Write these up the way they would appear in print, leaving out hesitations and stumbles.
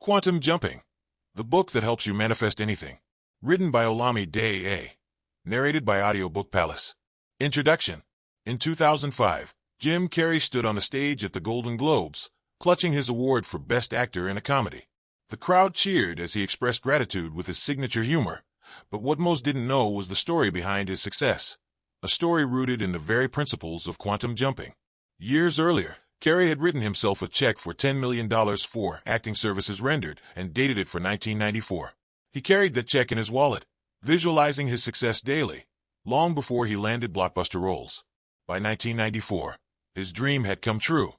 Quantum Jumping, the book that helps you manifest anything. Written by Olami Day. Narrated by Audiobook Palace. Introduction. In 2005, Jim Carrey stood on the stage at the Golden Globes, clutching his award for Best Actor in a Comedy. The crowd cheered as he expressed gratitude with his signature humor, but what most didn't know was the story behind his success. A story rooted in the very principles of quantum jumping. Years earlier, Carrey had written himself a check for $10 million for acting services rendered and dated it for 1994. He carried that check in his wallet, visualizing his success daily, long before he landed blockbuster roles. By 1994, his dream had come true.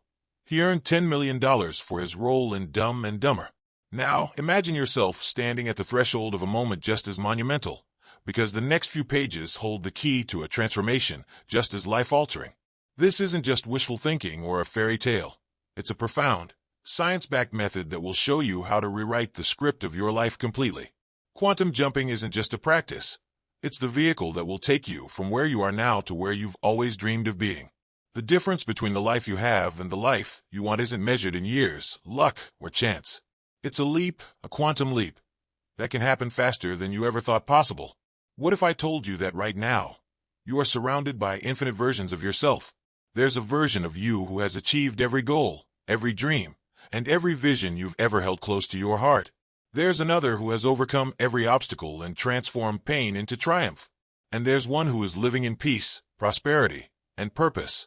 He earned $10 million for his role in Dumb and Dumber. Now, imagine yourself standing at the threshold of a moment just as monumental, because the next few pages hold the key to a transformation just as life-altering. This isn't just wishful thinking or a fairy tale. It's a profound, science-backed method that will show you how to rewrite the script of your life completely. Quantum jumping isn't just a practice. It's the vehicle that will take you from where you are now to where you've always dreamed of being. The difference between the life you have and the life you want isn't measured in years, luck, or chance. It's a leap, a quantum leap, that can happen faster than you ever thought possible. What if I told you that right now, you are surrounded by infinite versions of yourself? There's a version of you who has achieved every goal, every dream, and every vision you've ever held close to your heart. There's another who has overcome every obstacle and transformed pain into triumph. And there's one who is living in peace, prosperity, and purpose,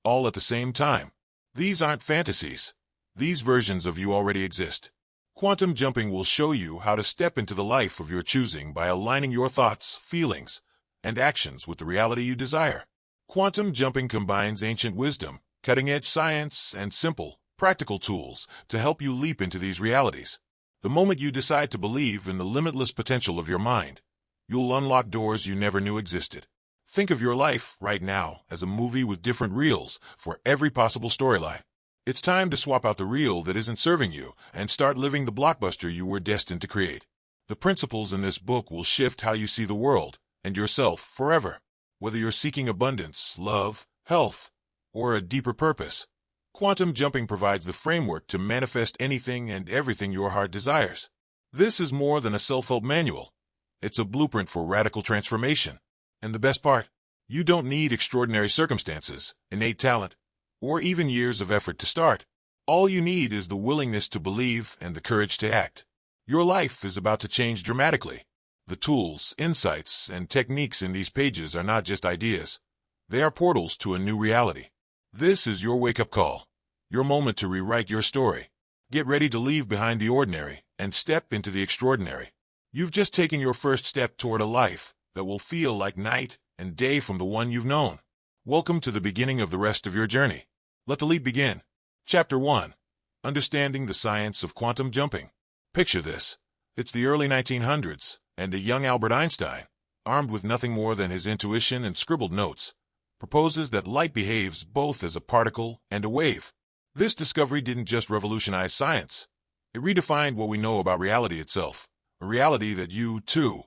all at the same time. These aren't fantasies. These versions of you already exist. Quantum jumping will show you how to step into the life of your choosing by aligning your thoughts, feelings, and actions with the reality you desire. Quantum jumping combines ancient wisdom, cutting-edge science, and simple, practical tools to help you leap into these realities. The moment you decide to believe in the limitless potential of your mind, you'll unlock doors you never knew existed. Think of your life right now as a movie with different reels for every possible storyline. It's time to swap out the reel that isn't serving you and start living the blockbuster you were destined to create. The principles in this book will shift how you see the world and yourself forever. Whether you're seeking abundance, love, health, or a deeper purpose, quantum jumping provides the framework to manifest anything and everything your heart desires. This is more than a self-help manual. It's a blueprint for radical transformation. And the best part? You don't need extraordinary circumstances, innate talent, or even years of effort to start. All you need is the willingness to believe and the courage to act. Your life is about to change dramatically. The tools, insights, and techniques in these pages are not just ideas. They are portals to a new reality. This is your wake-up call, your moment to rewrite your story. Get ready to leave behind the ordinary and step into the extraordinary. You've just taken your first step toward a life that will feel like night and day from the one you've known. Welcome to the beginning of the rest of your journey. Let the leap begin. Chapter 1. Understanding the Science of Quantum Jumping. Picture this. It's the early 1900s, and a young Albert Einstein, armed with nothing more than his intuition and scribbled notes, proposes that light behaves both as a particle and a wave. This discovery didn't just revolutionize science. It redefined what we know about reality itself, a reality that you, too,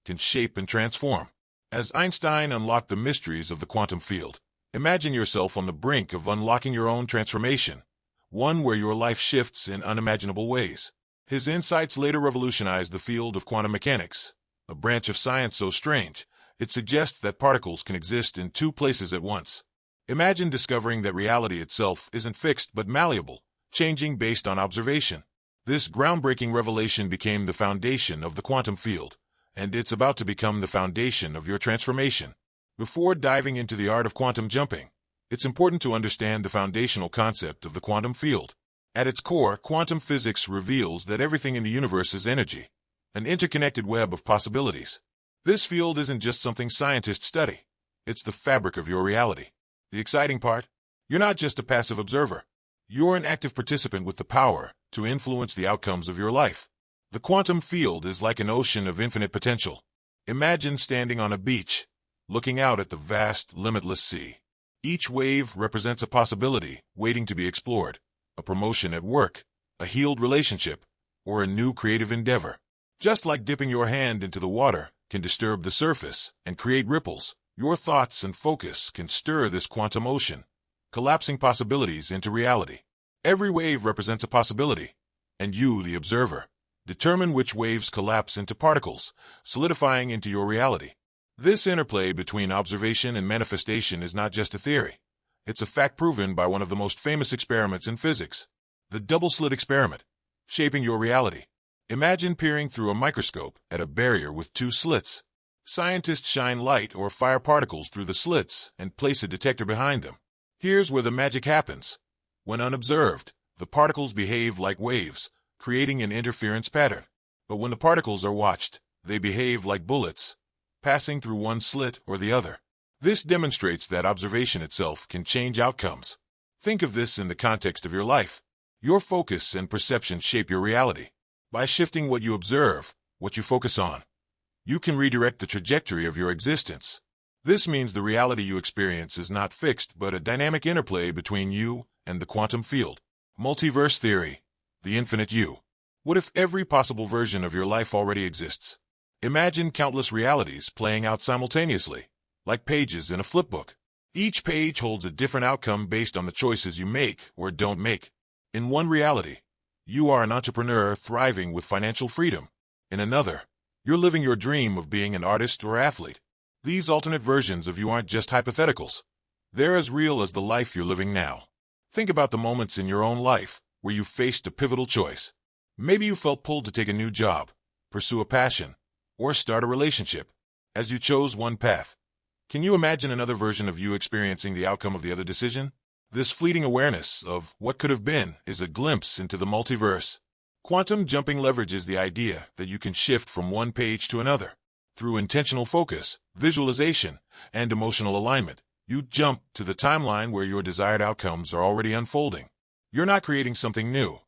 can shape and transform. As Einstein unlocked the mysteries of the quantum field, imagine yourself on the brink of unlocking your own transformation, one where your life shifts in unimaginable ways. His insights later revolutionized the field of quantum mechanics, a branch of science so strange, it suggests that particles can exist in two places at once. Imagine discovering that reality itself isn't fixed but malleable, changing based on observation. This groundbreaking revelation became the foundation of the quantum field, and it's about to become the foundation of your transformation. Before diving into the art of quantum jumping, it's important to understand the foundational concept of the quantum field. At its core, quantum physics reveals that everything in the universe is energy, an interconnected web of possibilities. This field isn't just something scientists study. It's the fabric of your reality. The exciting part? You're not just a passive observer. You're an active participant with the power to influence the outcomes of your life. The quantum field is like an ocean of infinite potential. Imagine standing on a beach, looking out at the vast, limitless sea. Each wave represents a possibility waiting to be explored. A promotion at work, a healed relationship, or a new creative endeavor. Just like dipping your hand into the water can disturb the surface and create ripples, your thoughts and focus can stir this quantum ocean, collapsing possibilities into reality. Every wave represents a possibility, and you, the observer, determine which waves collapse into particles, solidifying into your reality. This interplay between observation and manifestation is not just a theory. It's a fact proven by one of the most famous experiments in physics, the double-slit experiment, shaping your reality. Imagine peering through a microscope at a barrier with two slits. Scientists shine light or fire particles through the slits and place a detector behind them. Here's where the magic happens. When unobserved, the particles behave like waves, creating an interference pattern. But when the particles are watched, they behave like bullets, passing through one slit or the other. This demonstrates that observation itself can change outcomes. Think of this in the context of your life. Your focus and perception shape your reality. By shifting what you observe, what you focus on, you can redirect the trajectory of your existence. This means the reality you experience is not fixed but a dynamic interplay between you and the quantum field. Multiverse theory, the infinite you. What if every possible version of your life already exists? Imagine countless realities playing out simultaneously, like pages in a flipbook. Each page holds a different outcome based on the choices you make or don't make. In one reality, you are an entrepreneur thriving with financial freedom. In another, you're living your dream of being an artist or athlete. These alternate versions of you aren't just hypotheticals. They're as real as the life you're living now. Think about the moments in your own life where you faced a pivotal choice. Maybe you felt pulled to take a new job, pursue a passion, or start a relationship. As you chose one path, can you imagine another version of you experiencing the outcome of the other decision? This fleeting awareness of what could have been is a glimpse into the multiverse. Quantum jumping leverages the idea that you can shift from one page to another. Through intentional focus, visualization, and emotional alignment, you jump to the timeline where your desired outcomes are already unfolding. You're not creating something new.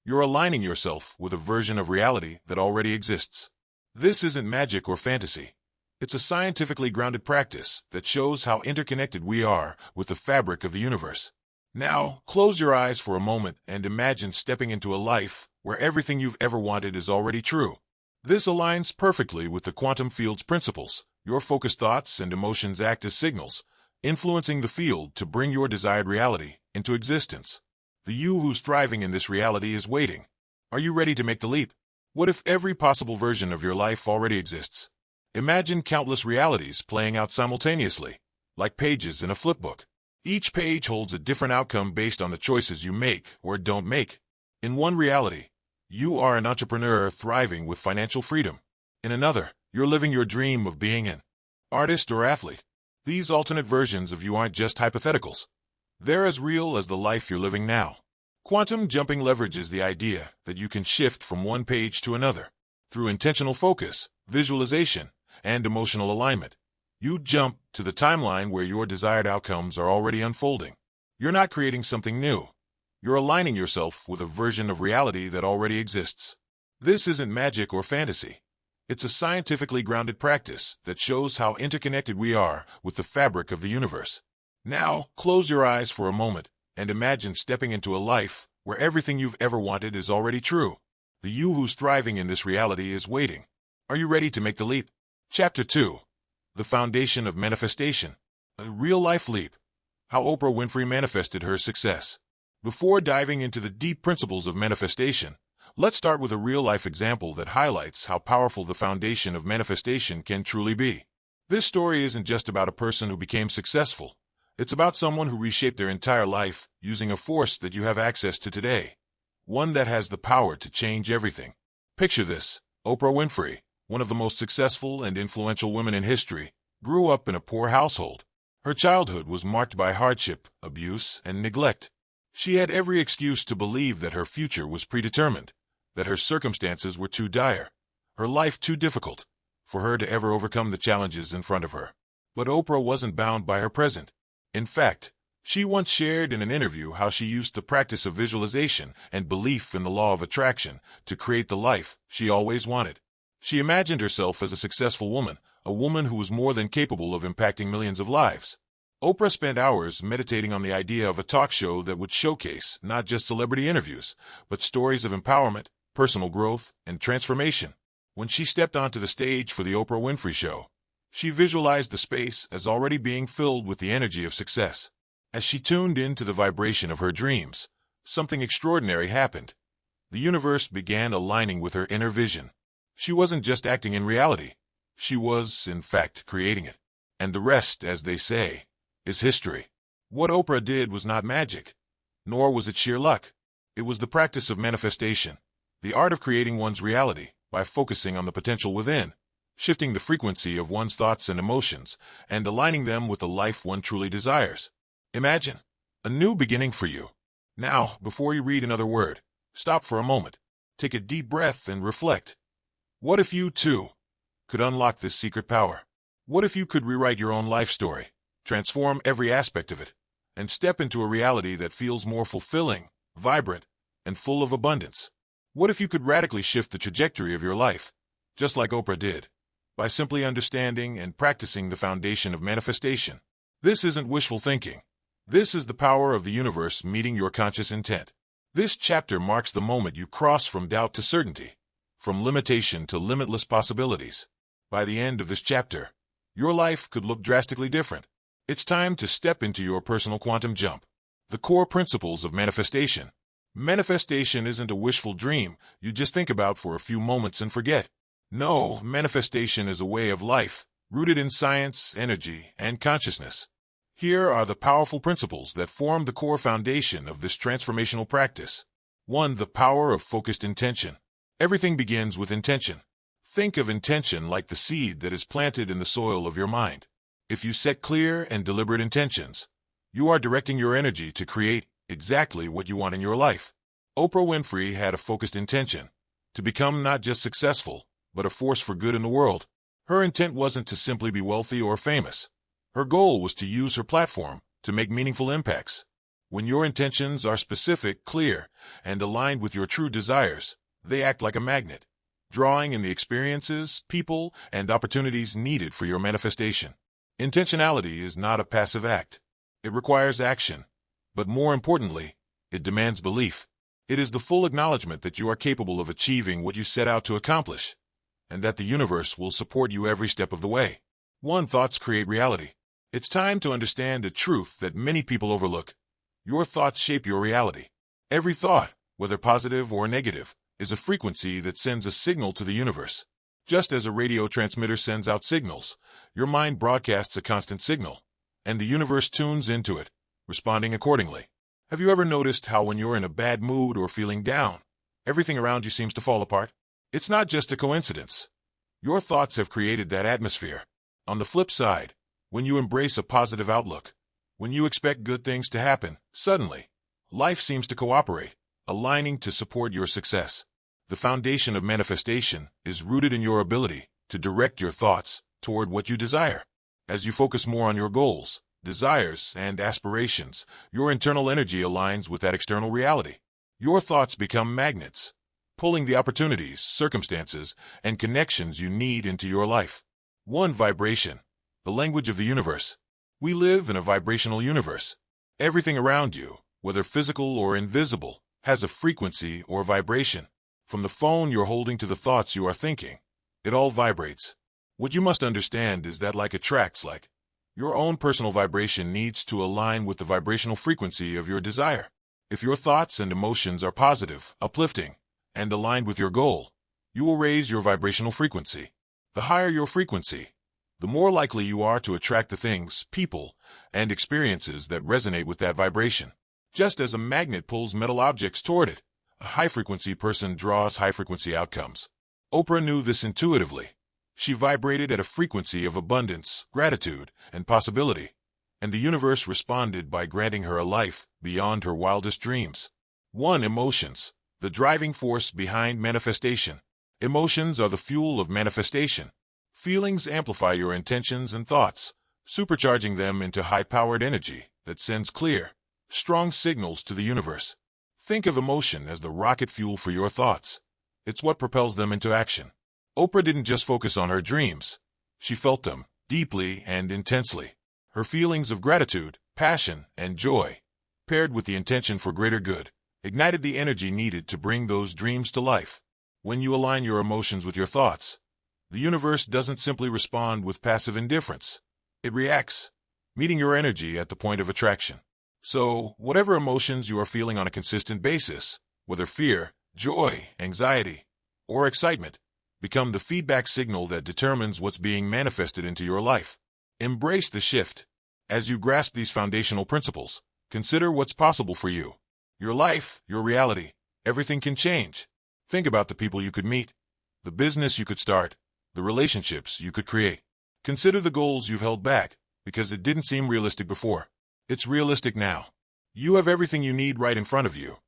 You're aligning yourself with a version of reality that already exists. This isn't magic or fantasy. It's a scientifically grounded practice that shows how interconnected we are with the fabric of the universe. Now, close your eyes for a moment and imagine stepping into a life where everything you've ever wanted is already true. This aligns perfectly with the quantum field's principles. Your focused thoughts and emotions act as signals, influencing the field to bring your desired reality into existence. The you who's thriving in this reality is waiting. Are you ready to make the leap? What if every possible version of your life already exists? Imagine countless realities playing out simultaneously, like pages in a flipbook. Each page holds a different outcome based on the choices you make or don't make. In one reality, you are an entrepreneur thriving with financial freedom. In another, you're living your dream of being an artist or athlete. These alternate versions of you aren't just hypotheticals. They're as real as the life you're living now. Quantum jumping leverages the idea that you can shift from one page to another. Through intentional focus, visualization, and emotional alignment, you jump to the timeline where your desired outcomes are already unfolding. You're not creating something new. You're aligning yourself with a version of reality that already exists. This isn't magic or fantasy. It's a scientifically grounded practice that shows how interconnected we are with the fabric of the universe. Now, close your eyes for a moment and imagine stepping into a life where everything you've ever wanted is already true. The you who's thriving in this reality is waiting. Are you ready to make the leap? Chapter 2. The Foundation of Manifestation. A real-life leap. How Oprah Winfrey manifested her success. Before diving into the deep principles of manifestation, let's start with a real-life example that highlights how powerful the foundation of manifestation can truly be. This story isn't just about a person who became successful. It's about someone who reshaped their entire life using a force that you have access to today. One that has the power to change everything. Picture this. Oprah Winfrey, one of the most successful and influential women in history, grew up in a poor household. Her childhood was marked by hardship, abuse, and neglect. She had every excuse to believe that her future was predetermined, that her circumstances were too dire, her life too difficult, for her to ever overcome the challenges in front of her. But Oprah wasn't bound by her present. In fact, she once shared in an interview how she used the practice of visualization and belief in the law of attraction to create the life she always wanted. She imagined herself as a successful woman, a woman who was more than capable of impacting millions of lives. Oprah spent hours meditating on the idea of a talk show that would showcase not just celebrity interviews, but stories of empowerment, personal growth, and transformation. When she stepped onto the stage for the Oprah Winfrey Show, she visualized the space as already being filled with the energy of success. As she tuned into the vibration of her dreams, something extraordinary happened. The universe began aligning with her inner vision. She wasn't just acting in reality. She was, in fact, creating it. And the rest, as they say, is history. What Oprah did was not magic, nor was it sheer luck. It was the practice of manifestation, the art of creating one's reality by focusing on the potential within, shifting the frequency of one's thoughts and emotions, and aligning them with the life one truly desires. Imagine a new beginning for you. Now, before you read another word, stop for a moment. Take a deep breath and reflect. What if you, too, could unlock this secret power? What if you could rewrite your own life story, transform every aspect of it, and step into a reality that feels more fulfilling, vibrant, and full of abundance? What if you could radically shift the trajectory of your life, just like Oprah did, by simply understanding and practicing the foundation of manifestation? This isn't wishful thinking. This is the power of the universe meeting your conscious intent. This chapter marks the moment you cross from doubt to certainty, from limitation to limitless possibilities. By the end of this chapter, your life could look drastically different. It's time to step into your personal quantum jump. The core principles of manifestation. Manifestation isn't a wishful dream you just think about for a few moments and forget. No, manifestation is a way of life, rooted in science, energy, and consciousness. Here are the powerful principles that form the core foundation of this transformational practice. 1. The power of focused intention. Everything begins with intention. Think of intention like the seed that is planted in the soil of your mind. If you set clear and deliberate intentions, you are directing your energy to create exactly what you want in your life. Oprah Winfrey had a focused intention to become not just successful, but a force for good in the world. Her intent wasn't to simply be wealthy or famous. Her goal was to use her platform to make meaningful impacts. When your intentions are specific, clear, and aligned with your true desires, they act like a magnet, drawing in the experiences, people, and opportunities needed for your manifestation. Intentionality is not a passive act. It requires action. But more importantly, it demands belief. It is the full acknowledgement that you are capable of achieving what you set out to accomplish, and that the universe will support you every step of the way. 1. Thoughts create reality. It's time to understand a truth that many people overlook. Your thoughts shape your reality. Every thought, whether positive or negative, is a frequency that sends a signal to the universe. Just as a radio transmitter sends out signals, your mind broadcasts a constant signal, and the universe tunes into it, responding accordingly. Have you ever noticed how when you're in a bad mood or feeling down, everything around you seems to fall apart? It's not just a coincidence. Your thoughts have created that atmosphere. On the flip side, when you embrace a positive outlook, when you expect good things to happen, suddenly, life seems to cooperate, aligning to support your success. The foundation of manifestation is rooted in your ability to direct your thoughts toward what you desire. As you focus more on your goals, desires, and aspirations, your internal energy aligns with that external reality. Your thoughts become magnets, pulling the opportunities, circumstances, and connections you need into your life. 1. Vibration. The language of the universe. We live in a vibrational universe. Everything around you, whether physical or invisible, has a frequency or vibration. From the phone you're holding to the thoughts you are thinking, it all vibrates. What you must understand is that your own personal vibration needs to align with the vibrational frequency of your desire. If your thoughts and emotions are positive, uplifting, and aligned with your goal, you will raise your vibrational frequency. The higher your frequency, the more likely you are to attract the things, people, and experiences that resonate with that vibration. Just as a magnet pulls metal objects toward it, a high-frequency person draws high-frequency outcomes. Oprah knew this intuitively. She vibrated at a frequency of abundance, gratitude, and possibility, and the universe responded by granting her a life beyond her wildest dreams. 1. Emotions. The driving force behind manifestation. Emotions are the fuel of manifestation. Feelings amplify your intentions and thoughts, supercharging them into high-powered energy that sends clear, strong signals to the universe. Think of emotion as the rocket fuel for your thoughts. It's what propels them into action. Oprah didn't just focus on her dreams. She felt them, deeply and intensely. Her feelings of gratitude, passion, and joy, paired with the intention for greater good, ignited the energy needed to bring those dreams to life. When you align your emotions with your thoughts, the universe doesn't simply respond with passive indifference. It reacts, meeting your energy at the point of attraction. So, whatever emotions you are feeling on a consistent basis, whether fear, Joy, anxiety, or excitement become the feedback signal that determines what's being manifested into your life. Embrace the shift. As you grasp these foundational principles, consider what's possible for you. Your life, your reality, everything can change. Think about the people you could meet, the business you could start, the relationships you could create. Consider the goals you've held back because it didn't seem realistic before. It's realistic now. You have everything you need right in front of you.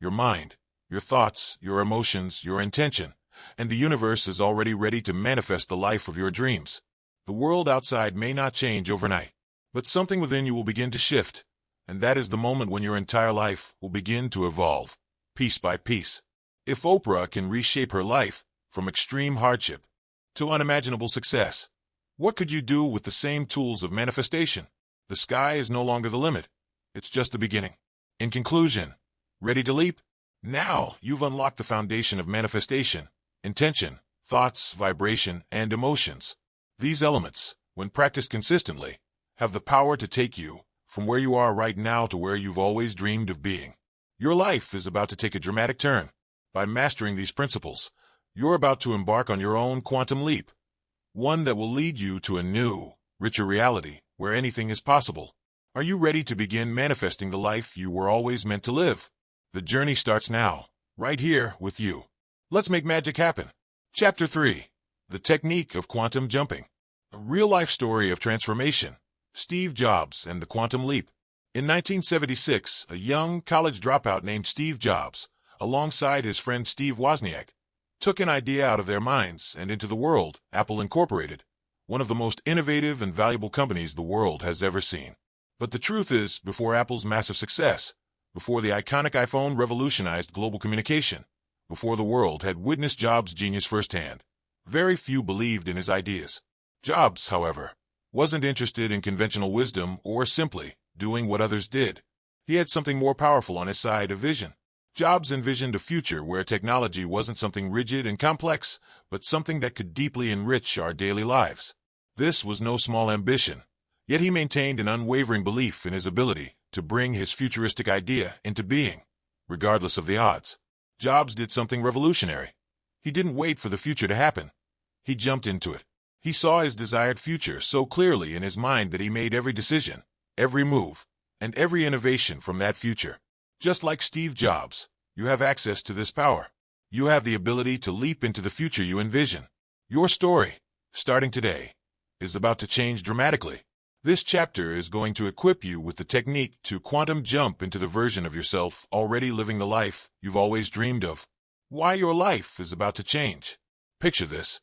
Your mind, your thoughts, your emotions, your intention, and the universe is already ready to manifest the life of your dreams. The world outside may not change overnight, but something within you will begin to shift, and that is the moment when your entire life will begin to evolve, piece by piece. If Oprah can reshape her life from extreme hardship to unimaginable success, what could you do with the same tools of manifestation? The sky is no longer the limit. It's just the beginning. In conclusion, ready to leap? Now you've unlocked the foundation of manifestation: intention, thoughts, vibration, and emotions. These elements, when practiced consistently, have the power to take you from where you are right now to where you've always dreamed of being. Your life is about to take a dramatic turn. By mastering these principles, you're about to embark on your own quantum leap, one that will lead you to a new, richer reality where anything is possible. Are you ready to begin manifesting the life you were always meant to live? The journey starts now, right here with you. Let's make magic happen. Chapter 3. The Technique of Quantum Jumping. A real-life story of transformation. Steve Jobs and the Quantum Leap. In 1976, a young college dropout named Steve Jobs, alongside his friend Steve Wozniak, took an idea out of their minds and into the world. Apple Incorporated, one of the most innovative and valuable companies the world has ever seen. But the truth is, before Apple's massive success, before the iconic iPhone revolutionized global communication, before the world had witnessed Jobs' genius firsthand, very few believed in his ideas. Jobs, however, wasn't interested in conventional wisdom or simply doing what others did. He had something more powerful on his side: a vision. Jobs envisioned a future where technology wasn't something rigid and complex, but something that could deeply enrich our daily lives. This was no small ambition, yet he maintained an unwavering belief in his ability to bring his futuristic idea into being, regardless of the odds. Jobs did something revolutionary. He didn't wait for the future to happen. He jumped into it. He saw his desired future so clearly in his mind that he made every decision, every move, and every innovation from that future. Just like Steve Jobs, you have access to this power. You have the ability to leap into the future you envision. Your story, starting today, is about to change dramatically. This chapter is going to equip you with the technique to quantum jump into the version of yourself already living the life you've always dreamed of. Why your life is about to change. Picture this.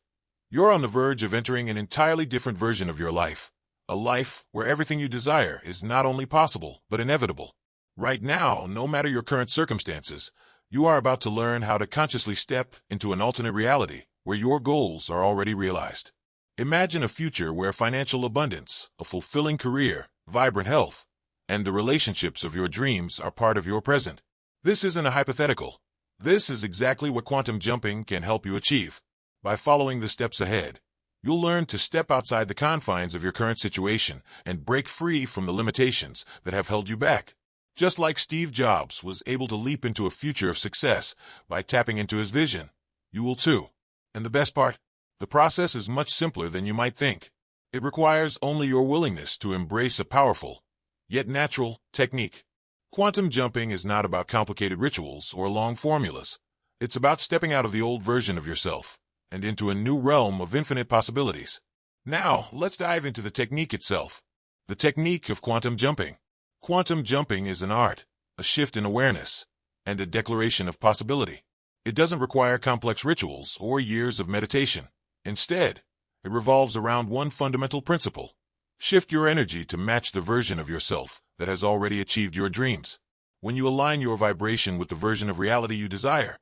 You're on the verge of entering an entirely different version of your life. A life where everything you desire is not only possible, but inevitable. Right now, no matter your current circumstances, you are about to learn how to consciously step into an alternate reality where your goals are already realized. Imagine a future where financial abundance, a fulfilling career, vibrant health, and the relationships of your dreams are part of your present. This isn't a hypothetical. This is exactly what quantum jumping can help you achieve. By following the steps ahead, you'll learn to step outside the confines of your current situation and break free from the limitations that have held you back. Just like Steve Jobs was able to leap into a future of success by tapping into his vision, you will too. And the best part? The process is much simpler than you might think. It requires only your willingness to embrace a powerful, yet natural, technique. Quantum jumping is not about complicated rituals or long formulas. It's about stepping out of the old version of yourself and into a new realm of infinite possibilities. Now, let's dive into the technique itself. The technique of quantum jumping. Quantum jumping is an art, a shift in awareness, and a declaration of possibility. It doesn't require complex rituals or years of meditation. Instead, it revolves around one fundamental principle. Shift your energy to match the version of yourself that has already achieved your dreams. When you align your vibration with the version of reality you desire,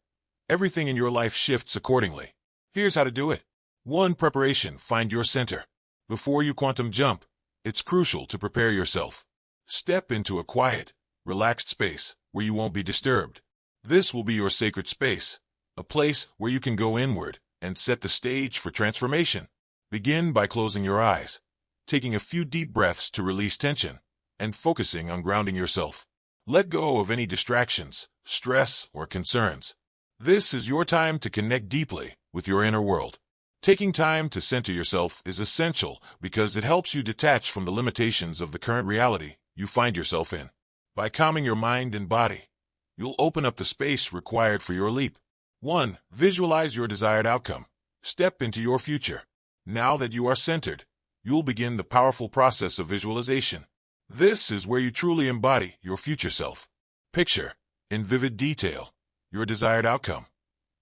everything in your life shifts accordingly. Here's how to do it. 1. Preparation. Find your center. Before you quantum jump, it's crucial to prepare yourself. Step into a quiet, relaxed space where you won't be disturbed. This will be your sacred space, a place where you can go inward and set the stage for transformation. Begin by closing your eyes, taking a few deep breaths to release tension, and focusing on grounding yourself. Let go of any distractions, stress, or concerns. This is your time to connect deeply with your inner world. Taking time to center yourself is essential because it helps you detach from the limitations of the current reality you find yourself in. By calming your mind and body, you'll open up the space required for your leap. 1. Visualize your desired outcome. Step into your future. Now that you are centered, you'll begin the powerful process of visualization. This is where you truly embody your future self. Picture, in vivid detail, your desired outcome.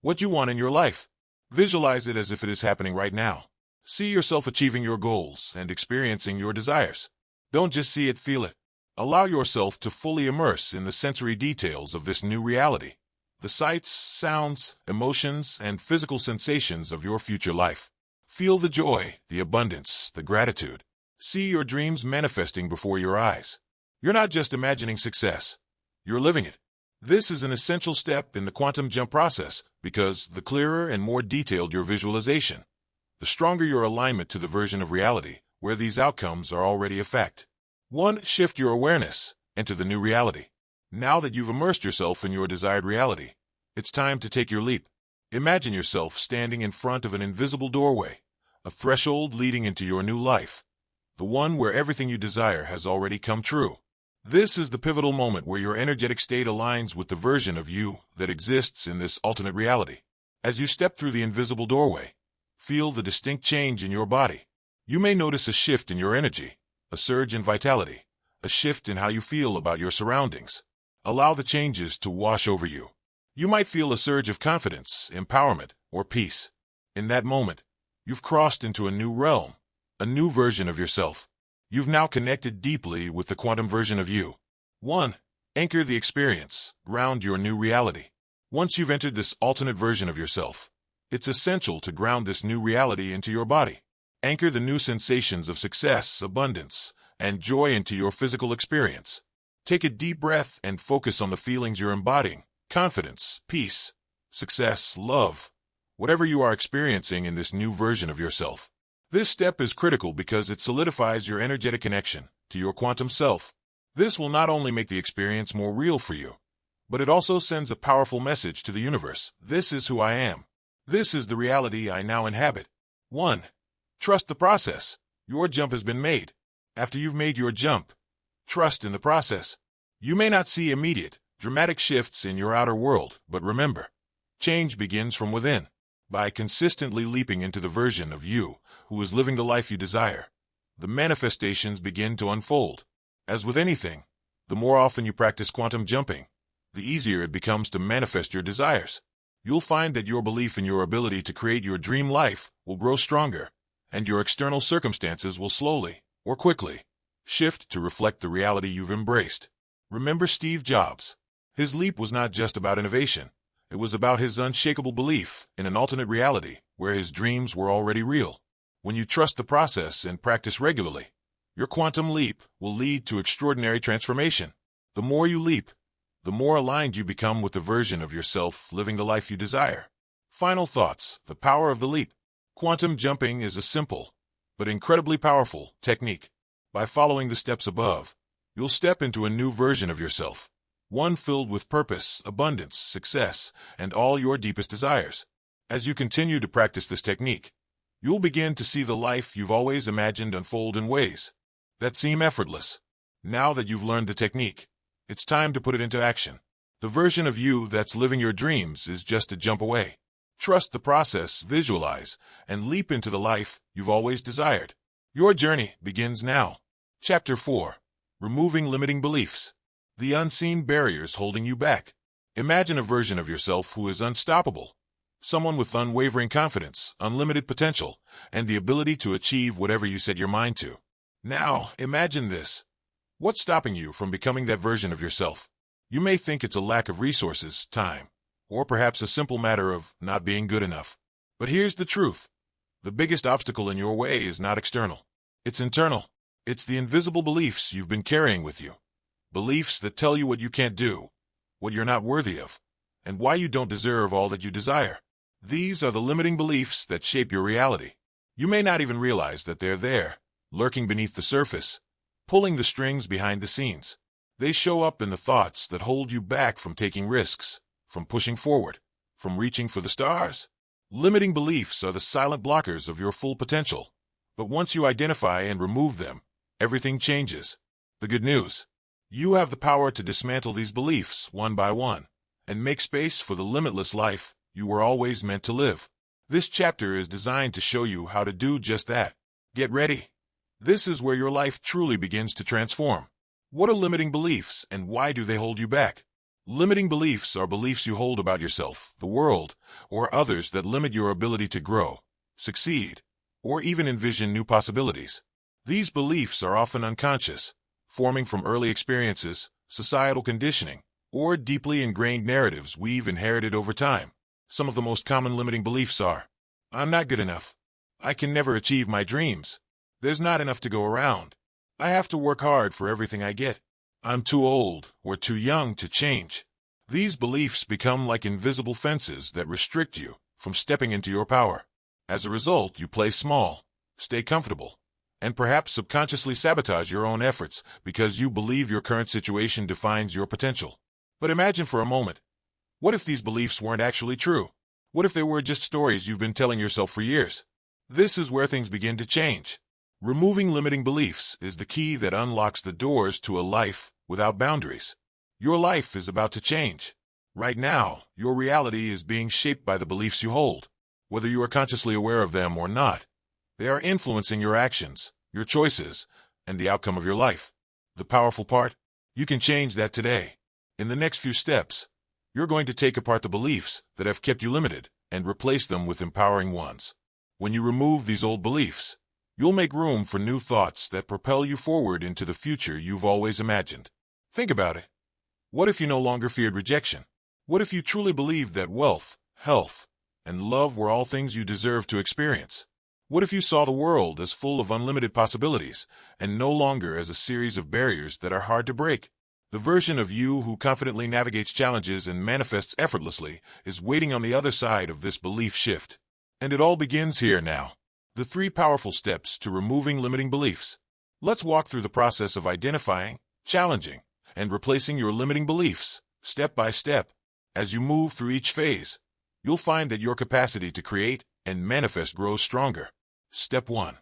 What you want in your life. Visualize it as if it is happening right now. See yourself achieving your goals and experiencing your desires. Don't just see it, feel it. Allow yourself to fully immerse in the sensory details of this new reality. The sights, sounds, emotions, and physical sensations of your future life. Feel the joy, the abundance, the gratitude. See your dreams manifesting before your eyes. You're not just imagining success. You're living it. This is an essential step in the quantum jump process because the clearer and more detailed your visualization, the stronger your alignment to the version of reality where these outcomes are already a fact. 1. Shift your awareness. Enter the new reality. Now that you've immersed yourself in your desired reality, it's time to take your leap. Imagine yourself standing in front of an invisible doorway, a threshold leading into your new life, the one where everything you desire has already come true. This is the pivotal moment where your energetic state aligns with the version of you that exists in this alternate reality. As you step through the invisible doorway, feel the distinct change in your body. You may notice a shift in your energy, a surge in vitality, a shift in how you feel about your surroundings. Allow the changes to wash over you. You might feel a surge of confidence, empowerment, or peace. In that moment, you've crossed into a new realm, a new version of yourself. You've now connected deeply with the quantum version of you. 1. Anchor the experience. Ground your new reality. Once you've entered this alternate version of yourself, it's essential to ground this new reality into your body. Anchor the new sensations of success, abundance, and joy into your physical experience. Take a deep breath and focus on the feelings you're embodying. Confidence, peace, success, love, whatever you are experiencing in this new version of yourself. This step is critical because it solidifies your energetic connection to your quantum self. This will not only make the experience more real for you, but it also sends a powerful message to the universe. This is who I am. This is the reality I now inhabit. 1. Trust the process. Your jump has been made. After you've made your jump, trust in the process. You may not see immediate, dramatic shifts in your outer world, but remember, change begins from within. By consistently leaping into the version of you who is living the life you desire, the manifestations begin to unfold. As with anything, the more often you practice quantum jumping, the easier it becomes to manifest your desires. You'll find that your belief in your ability to create your dream life will grow stronger, and your external circumstances will slowly, or quickly, shift to reflect the reality you've embraced. Remember Steve Jobs. His leap was not just about innovation. It was about his unshakable belief in an alternate reality where his dreams were already real. When you trust the process and practice regularly, your quantum leap will lead to extraordinary transformation. The more you leap, the more aligned you become with the version of yourself living the life you desire. Final thoughts. The power of the leap. Quantum jumping is a simple, but incredibly powerful technique. By following the steps above, you'll step into a new version of yourself. One filled with purpose, abundance, success, and all your deepest desires. As you continue to practice this technique, you'll begin to see the life you've always imagined unfold in ways that seem effortless. Now that you've learned the technique, it's time to put it into action. The version of you that's living your dreams is just a jump away. Trust the process, visualize, and leap into the life you've always desired. Your journey begins now. Chapter 4. Removing Limiting Beliefs. The unseen barriers holding you back. Imagine a version of yourself who is unstoppable. Someone with unwavering confidence, unlimited potential, and the ability to achieve whatever you set your mind to. Now, imagine this. What's stopping you from becoming that version of yourself? You may think it's a lack of resources, time, or perhaps a simple matter of not being good enough. But here's the truth. The biggest obstacle in your way is not external. It's internal. It's the invisible beliefs you've been carrying with you. Beliefs that tell you what you can't do, what you're not worthy of, and why you don't deserve all that you desire. These are the limiting beliefs that shape your reality. You may not even realize that they're there, lurking beneath the surface, pulling the strings behind the scenes. They show up in the thoughts that hold you back from taking risks, from pushing forward, from reaching for the stars. Limiting beliefs are the silent blockers of your full potential. But once you identify and remove them, everything changes. The good news: you have the power to dismantle these beliefs one by one and make space for the limitless life you were always meant to live. This chapter is designed to show you how to do just that. Get ready. This is where your life truly begins to transform. What are limiting beliefs, and why do they hold you back? Limiting beliefs are beliefs you hold about yourself, the world, or others that limit your ability to grow, succeed, or even envision new possibilities. These beliefs are often unconscious, forming from early experiences, societal conditioning, or deeply ingrained narratives we've inherited over time. Some of the most common limiting beliefs are: I'm not good enough. I can never achieve my dreams. There's not enough to go around. I have to work hard for everything I get. I'm too old or too young to change. These beliefs become like invisible fences that restrict you from stepping into your power. As a result, you play small, stay comfortable, and perhaps subconsciously sabotage your own efforts because you believe your current situation defines your potential. But imagine for a moment, what if these beliefs weren't actually true? What if they were just stories you've been telling yourself for years? This is where things begin to change. Removing limiting beliefs is the key that unlocks the doors to a life without boundaries. Your life is about to change. Right now, your reality is being shaped by the beliefs you hold. Whether you are consciously aware of them or not, they are influencing your actions, your choices, and the outcome of your life. The powerful part? You can change that today. In the next few steps, you're going to take apart the beliefs that have kept you limited and replace them with empowering ones. When you remove these old beliefs, you'll make room for new thoughts that propel you forward into the future you've always imagined. Think about it. What if you no longer feared rejection? What if you truly believed that wealth, health, and love were all things you deserve to experience? What if you saw the world as full of unlimited possibilities and no longer as a series of barriers that are hard to break? The version of you who confidently navigates challenges and manifests effortlessly is waiting on the other side of this belief shift. And it all begins here now. The 3 powerful steps to removing limiting beliefs. Let's walk through the process of identifying, challenging, and replacing your limiting beliefs, step by step. As you move through each phase, you'll find that your capacity to create and manifest grows stronger. Step 1.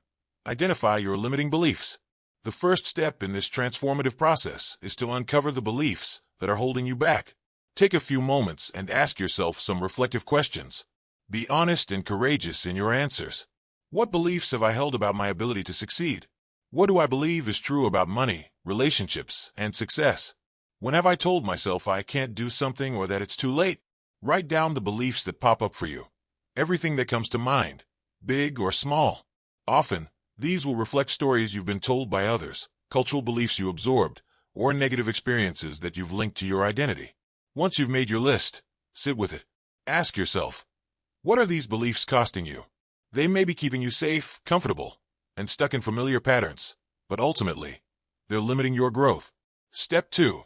Identify your limiting beliefs. The first step in this transformative process is to uncover the beliefs that are holding you back. Take a few moments and ask yourself some reflective questions. Be honest and courageous in your answers. What beliefs have I held about my ability to succeed? What do I believe is true about money, relationships, and success? When have I told myself I can't do something or that it's too late? Write down the beliefs that pop up for you. Everything that comes to mind, big or small. Often, these will reflect stories you've been told by others, cultural beliefs you absorbed, or negative experiences that you've linked to your identity. Once you've made your list, sit with it. Ask yourself, what are these beliefs costing you? They may be keeping you safe, comfortable, and stuck in familiar patterns, but ultimately, they're limiting your growth. Step 2.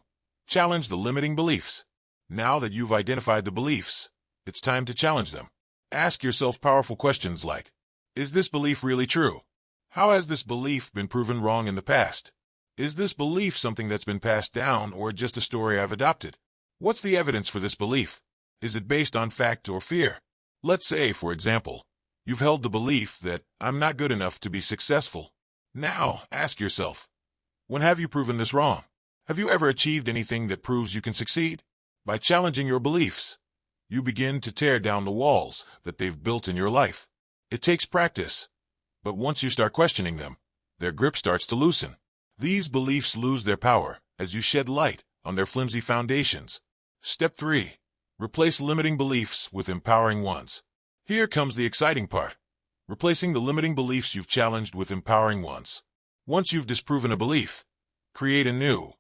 Challenge the limiting beliefs. Now that you've identified the beliefs, it's time to challenge them. Ask yourself powerful questions like, is this belief really true? How has this belief been proven wrong in the past? Is this belief something that's been passed down or just a story I've adopted? What's the evidence for this belief? Is it based on fact or fear? Let's say, for example, you've held the belief that I'm not good enough to be successful. Now, ask yourself, when have you proven this wrong? Have you ever achieved anything that proves you can succeed? By challenging your beliefs, you begin to tear down the walls that they've built in your life. It takes practice, but once you start questioning them, their grip starts to loosen. These beliefs lose their power as you shed light on their flimsy foundations. Step 3. Replace limiting beliefs with empowering ones. Here comes the exciting part. Replacing the limiting beliefs you've challenged with empowering ones. Once you've disproven a belief, create a new,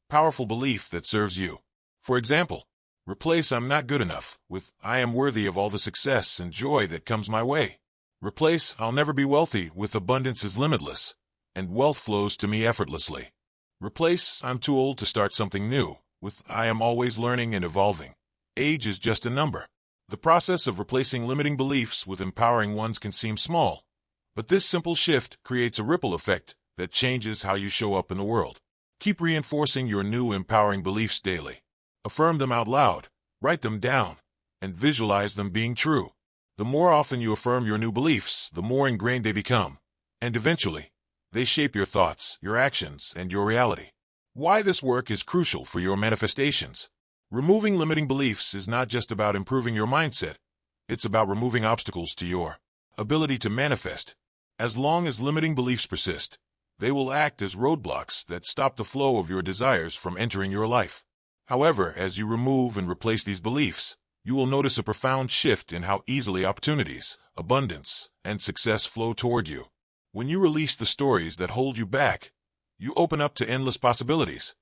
powerful belief that serves you. For example, replace I'm not good enough with I am worthy of all the success and joy that comes my way. Replace I'll never be wealthy with abundance is limitless, and wealth flows to me effortlessly. Replace I'm too old to start something new with I am always learning and evolving. Age is just a number. The process of replacing limiting beliefs with empowering ones can seem small, but this simple shift creates a ripple effect that changes how you show up in the world. Keep reinforcing your new empowering beliefs daily. Affirm them out loud, write them down, and visualize them being true. The more often you affirm your new beliefs, the more ingrained they become, and eventually, they shape your thoughts, your actions, and your reality. Why this work is crucial for your manifestations. Removing limiting beliefs is not just about improving your mindset, it's about removing obstacles to your ability to manifest. As long as limiting beliefs persist, they will act as roadblocks that stop the flow of your desires from entering your life. However, as you remove and replace these beliefs, you will notice a profound shift in how easily opportunities, abundance, and success flow toward you. When you release the stories that hold you back, you open up to endless possibilities,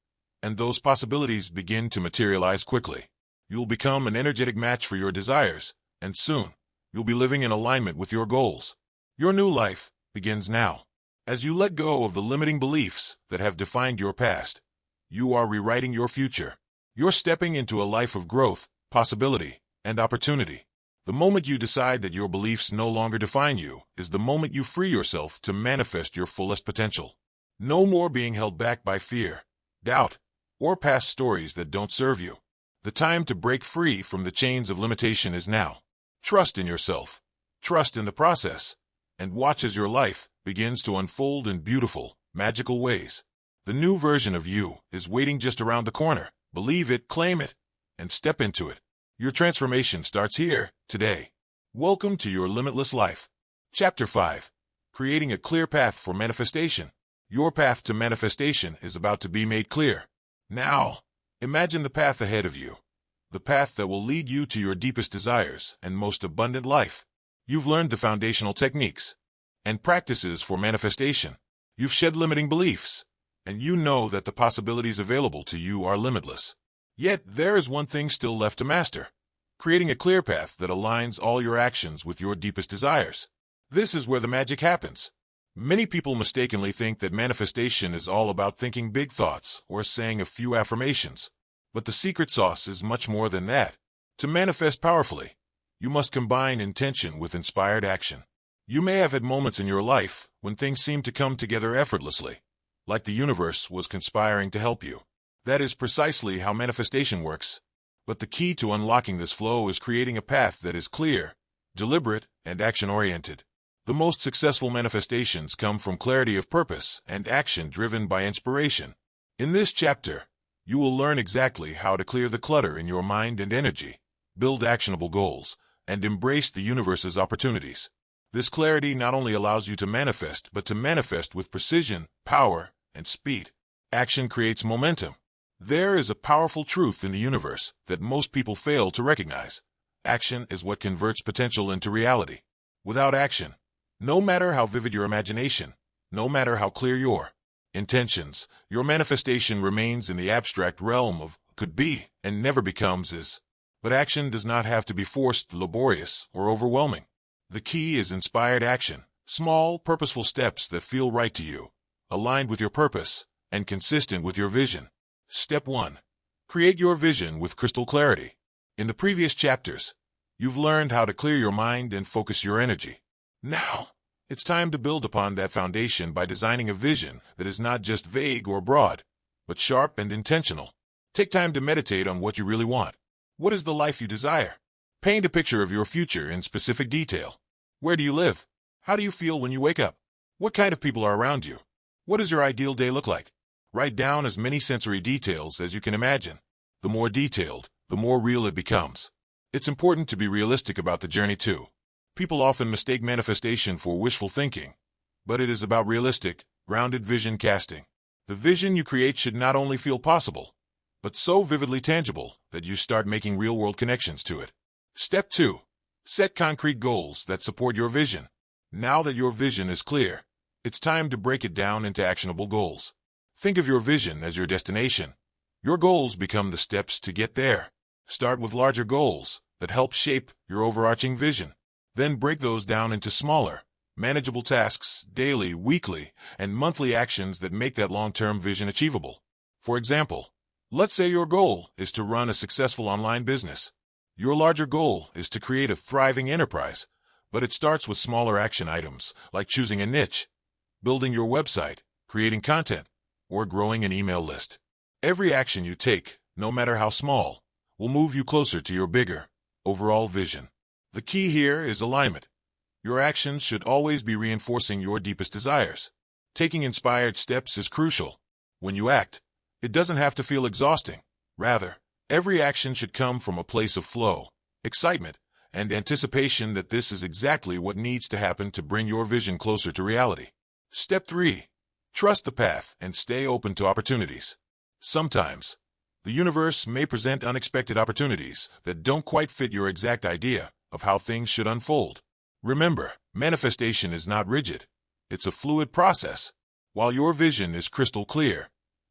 and those possibilities begin to materialize quickly. You'll become an energetic match for your desires, and soon, you'll be living in alignment with your goals. Your new life begins now. As you let go of the limiting beliefs that have defined your past, you are rewriting your future. You're stepping into a life of growth, possibility, and opportunity. The moment you decide that your beliefs no longer define you is the moment you free yourself to manifest your fullest potential. No more being held back by fear, doubt, or past stories that don't serve you. The time to break free from the chains of limitation is now. Trust in yourself, trust in the process, and watch as your life begins to unfold in beautiful, magical ways. The new version of you is waiting just around the corner. Believe it, claim it, and step into it. Your transformation starts here, today. Welcome to your limitless life. Chapter 5. Creating a clear path for manifestation. Your path to manifestation is about to be made clear. Now, imagine the path ahead of you. The path that will lead you to your deepest desires and most abundant life. You've learned the foundational techniques and practices for manifestation. You've shed limiting beliefs, and you know that the possibilities available to you are limitless. Yet, there is one thing still left to master. Creating a clear path that aligns all your actions with your deepest desires. This is where the magic happens. Many people mistakenly think that manifestation is all about thinking big thoughts or saying a few affirmations. But the secret sauce is much more than that. To manifest powerfully, you must combine intention with inspired action. You may have had moments in your life when things seemed to come together effortlessly, like the universe was conspiring to help you. That is precisely how manifestation works. But the key to unlocking this flow is creating a path that is clear, deliberate, and action-oriented. The most successful manifestations come from clarity of purpose and action driven by inspiration. In this chapter, you will learn exactly how to clear the clutter in your mind and energy, build actionable goals, and embrace the universe's opportunities. This clarity not only allows you to manifest, but to manifest with precision, power, and speed. Action creates momentum. There is a powerful truth in the universe that most people fail to recognize. Action is what converts potential into reality. Without action, no matter how vivid your imagination, no matter how clear your intentions, your manifestation remains in the abstract realm of could be and never becomes is. But action does not have to be forced, laborious, or overwhelming. The key is inspired action, small, purposeful steps that feel right to you, aligned with your purpose, and consistent with your vision. Step 1. Create your vision with crystal clarity. In the previous chapters, you've learned how to clear your mind and focus your energy. Now, it's time to build upon that foundation by designing a vision that is not just vague or broad, but sharp and intentional. Take time to meditate on what you really want. What is the life you desire? Paint a picture of your future in specific detail. Where do you live? How do you feel when you wake up? What kind of people are around you? What does your ideal day look like? Write down as many sensory details as you can imagine. The more detailed, the more real it becomes. It's important to be realistic about the journey too. People often mistake manifestation for wishful thinking, but it is about realistic, grounded vision casting. The vision you create should not only feel possible, but so vividly tangible that you start making real-world connections to it. Step 2. Set concrete goals that support your vision. Now that your vision is clear, it's time to break it down into actionable goals. Think of your vision as your destination. Your goals become the steps to get there. Start with larger goals that help shape your overarching vision. Then break those down into smaller, manageable tasks, daily, weekly, and monthly actions that make that long-term vision achievable. For example, let's say your goal is to run a successful online business. Your larger goal is to create a thriving enterprise, but it starts with smaller action items like choosing a niche, building your website, creating content, or growing an email list. Every action you take, no matter how small, will move you closer to your bigger, overall vision. The key here is alignment. Your actions should always be reinforcing your deepest desires. Taking inspired steps is crucial. When you act, it doesn't have to feel exhausting. Rather, every action should come from a place of flow, excitement, and anticipation that this is exactly what needs to happen to bring your vision closer to reality. Step 3. Trust the path and stay open to opportunities. Sometimes, the universe may present unexpected opportunities that don't quite fit your exact idea of how things should unfold. Remember, manifestation is not rigid. It's a fluid process. While your vision is crystal clear,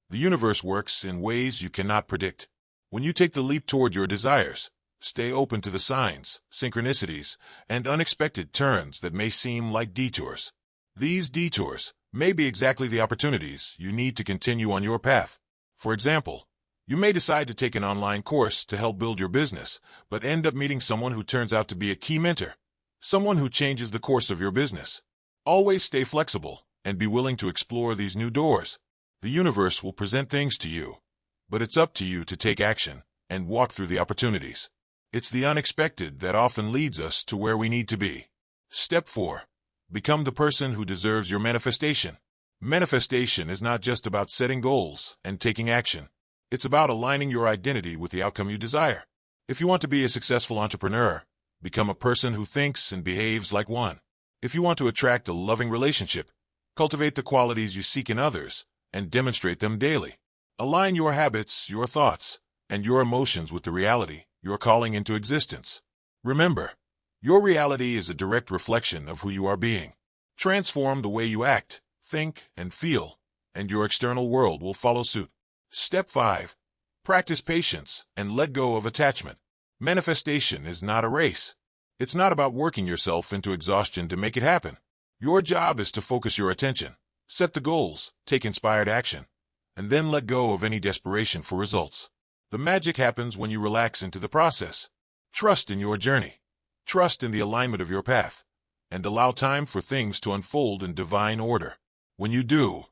the universe works in ways you cannot predict. When you take the leap toward your desires, stay open to the signs, synchronicities, and unexpected turns that may seem like detours. These detours may be exactly the opportunities you need to continue on your path. For example, you may decide to take an online course to help build your business, but end up meeting someone who turns out to be a key mentor, someone who changes the course of your business. Always stay flexible and be willing to explore these new doors. The universe will present things to you, but it's up to you to take action and walk through the opportunities. It's the unexpected that often leads us to where we need to be. Step 4. Become the person who deserves your manifestation. Manifestation is not just about setting goals and taking action. It's about aligning your identity with the outcome you desire. If you want to be a successful entrepreneur, become a person who thinks and behaves like one. If you want to attract a loving relationship, cultivate the qualities you seek in others and demonstrate them daily. Align your habits, your thoughts, and your emotions with the reality you're calling into existence. Remember, your reality is a direct reflection of who you are being. Transform the way you act, think, and feel, and your external world will follow suit. Step 5. Practice patience and let go of attachment. Manifestation is not a race. It's not about working yourself into exhaustion to make it happen. Your job is to focus your attention, set the goals, take inspired action, and then let go of any desperation for results. The magic happens when you relax into the process. Trust in your journey. Trust in the alignment of your path, and allow time for things to unfold in divine order. When you do,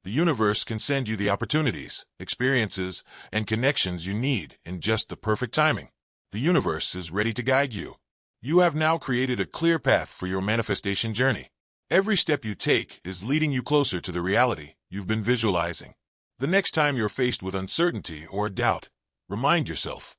the universe can send you the opportunities, experiences, and connections you need in just the perfect timing. The universe is ready to guide you. You have now created a clear path for your manifestation journey. Every step you take is leading you closer to the reality you've been visualizing. The next time you're faced with uncertainty or doubt, remind yourself,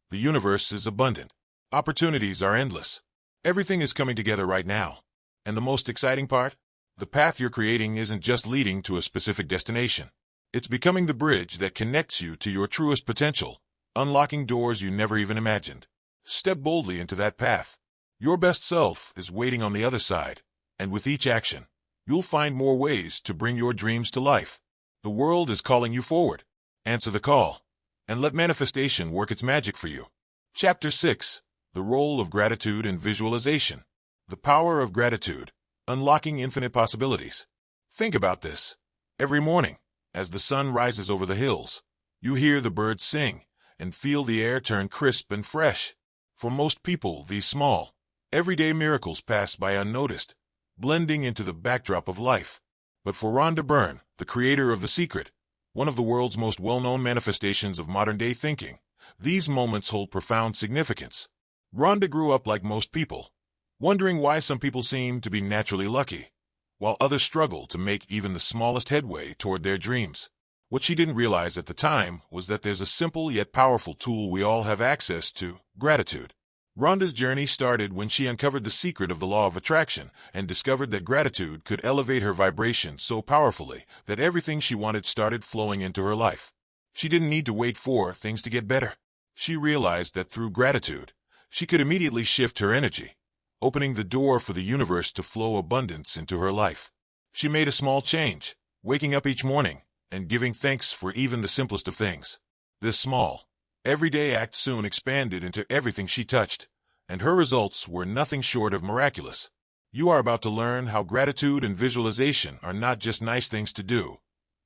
the universe is abundant. Opportunities are endless. Everything is coming together right now. And the most exciting part? The path you're creating isn't just leading to a specific destination. It's becoming the bridge that connects you to your truest potential, unlocking doors you never even imagined. Step boldly into that path. Your best self is waiting on the other side, and with each action, you'll find more ways to bring your dreams to life. The world is calling you forward. Answer the call, and let manifestation work its magic for you. Chapter 6. The Role of Gratitude and Visualization. The Power of Gratitude. Unlocking infinite possibilities. Think about this. Every morning, as the sun rises over the hills, you hear the birds sing and feel the air turn crisp and fresh. For most people, these small, everyday miracles pass by unnoticed, blending into the backdrop of life. But for Rhonda Byrne, the creator of The Secret, one of the world's most well-known manifestations of modern-day thinking, these moments hold profound significance. Rhonda grew up like most people, wondering why some people seem to be naturally lucky, while others struggle to make even the smallest headway toward their dreams. What she didn't realize at the time was that there's a simple yet powerful tool we all have access to: gratitude. Rhonda's journey started when she uncovered the secret of the law of attraction and discovered that gratitude could elevate her vibration so powerfully that everything she wanted started flowing into her life. She didn't need to wait for things to get better. She realized that through gratitude, she could immediately shift her energy, opening the door for the universe to flow abundance into her life. She made a small change, waking up each morning and giving thanks for even the simplest of things. This small, everyday act soon expanded into everything she touched, and her results were nothing short of miraculous. You are about to learn how gratitude and visualization are not just nice things to do.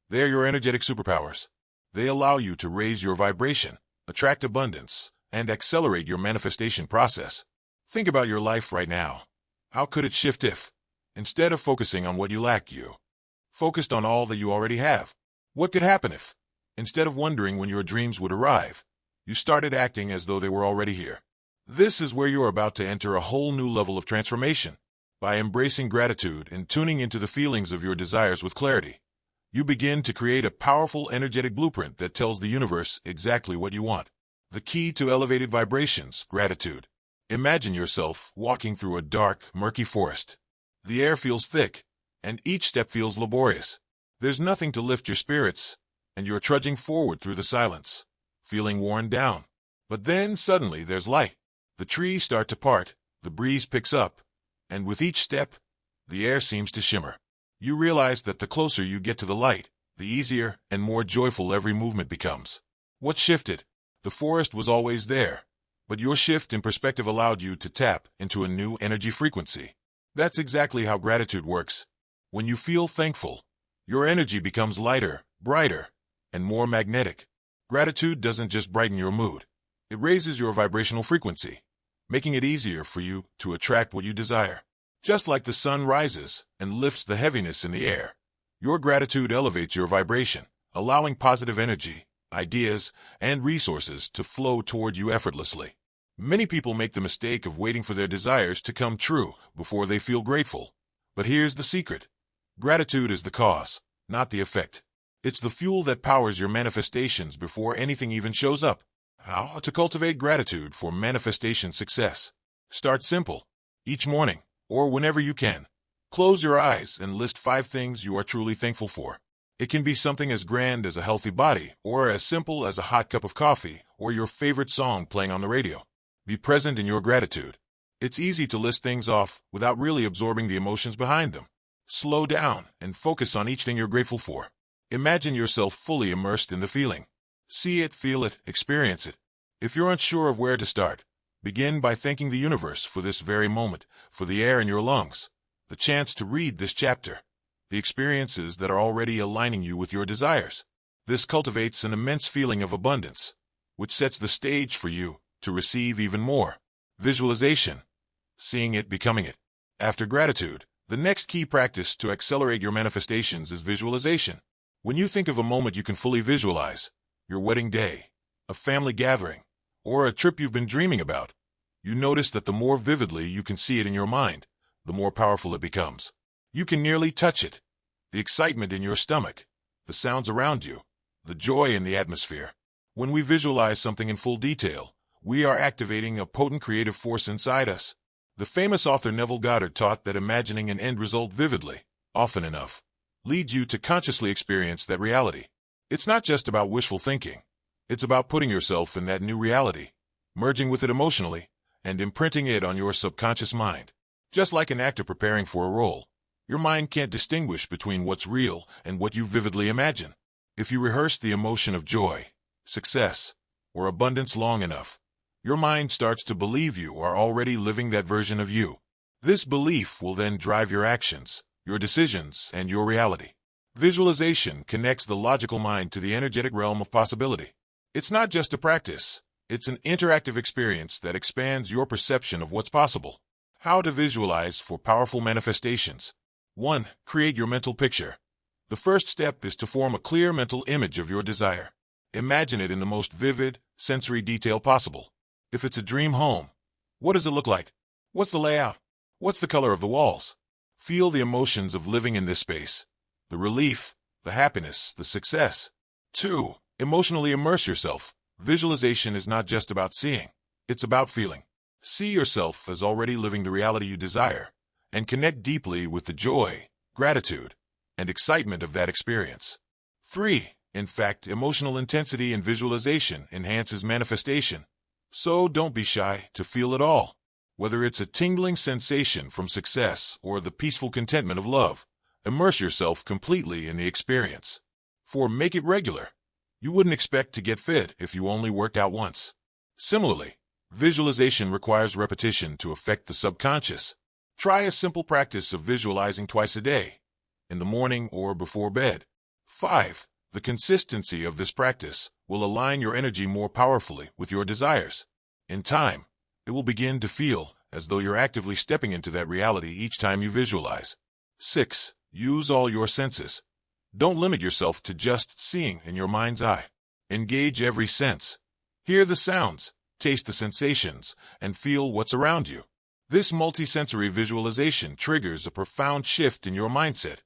They're your energetic superpowers. They allow you to raise your vibration, attract abundance, and accelerate your manifestation process. Think about your life right now. How could it shift if, instead of focusing on what you lack, you focused on all that you already have? What could happen if, instead of wondering when your dreams would arrive, you started acting as though they were already here? This is where you're about to enter a whole new level of transformation. By embracing gratitude and tuning into the feelings of your desires with clarity, you begin to create a powerful, energetic blueprint that tells the universe exactly what you want. The key to elevated vibrations: gratitude. Imagine yourself walking through a dark, murky forest. The air feels thick, and each step feels laborious. There's nothing to lift your spirits, and you're trudging forward through the silence, feeling worn down. But then, suddenly, there's light. The trees start to part, the breeze picks up, and with each step, the air seems to shimmer. You realize that the closer you get to the light, the easier and more joyful every movement becomes. What shifted? The forest was always there, but your shift in perspective allowed you to tap into a new energy frequency. That's exactly how gratitude works. When you feel thankful, your energy becomes lighter, brighter, and more magnetic. Gratitude doesn't just brighten your mood. It raises your vibrational frequency, making it easier for you to attract what you desire. Just like the sun rises and lifts the heaviness in the air, your gratitude elevates your vibration, allowing positive energy, ideas, and resources to flow toward you effortlessly. Many people make the mistake of waiting for their desires to come true before they feel grateful. But here's the secret. Gratitude is the cause, not the effect. It's the fuel that powers your manifestations before anything even shows up. How to cultivate gratitude for manifestation success? Start simple. Each morning, or whenever you can, close your eyes and list 5 things you are truly thankful for. It can be something as grand as a healthy body, or as simple as a hot cup of coffee, or your favorite song playing on the radio. Be present in your gratitude. It's easy to list things off without really absorbing the emotions behind them. Slow down and focus on each thing you're grateful for. Imagine yourself fully immersed in the feeling. See it, feel it, experience it. If you're unsure of where to start, begin by thanking the universe for this very moment, for the air in your lungs, the chance to read this chapter, the experiences that are already aligning you with your desires. This cultivates an immense feeling of abundance, which sets the stage for you to receive even more. Visualization. Seeing it, becoming it. After gratitude, the next key practice to accelerate your manifestations is visualization. When you think of a moment you can fully visualize, your wedding day, a family gathering, or a trip you've been dreaming about, you notice that the more vividly you can see it in your mind, the more powerful it becomes. You can nearly touch it. The excitement in your stomach, the sounds around you, the joy in the atmosphere. When we visualize something in full detail, we are activating a potent creative force inside us. The famous author Neville Goddard taught that imagining an end result vividly, often enough, leads you to consciously experience that reality. It's not just about wishful thinking. It's about putting yourself in that new reality, merging with it emotionally, and imprinting it on your subconscious mind. Just like an actor preparing for a role, your mind can't distinguish between what's real and what you vividly imagine. If you rehearse the emotion of joy, success, or abundance long enough, your mind starts to believe you are already living that version of you. This belief will then drive your actions, your decisions, and your reality. Visualization connects the logical mind to the energetic realm of possibility. It's not just a practice, it's an interactive experience that expands your perception of what's possible. How to visualize for powerful manifestations. 1. Create your mental picture. The first step is to form a clear mental image of your desire. Imagine it in the most vivid, sensory detail possible. If it's a dream home, what does it look like? What's the layout? What's the color of the walls? Feel the emotions of living in this space. The relief, the happiness, the success. 2. Emotionally immerse yourself. Visualization is not just about seeing, it's about feeling. See yourself as already living the reality you desire, and connect deeply with the joy, gratitude, and excitement of that experience. 3. In fact, emotional intensity in visualization enhances manifestation. So don't be shy to feel it all. Whether it's a tingling sensation from success or the peaceful contentment of love, immerse yourself completely in the experience. 4. Make it regular. You wouldn't expect to get fit if you only worked out once. Similarly, visualization requires repetition to affect the subconscious. Try a simple practice of visualizing twice a day, in the morning or before bed. 5. The consistency of this practice will align your energy more powerfully with your desires. In time, it will begin to feel as though you're actively stepping into that reality each time you visualize. 6. Use all your senses. Don't limit yourself to just seeing in your mind's eye. Engage every sense. Hear the sounds, taste the sensations, and feel what's around you. This multisensory visualization triggers a profound shift in your mindset,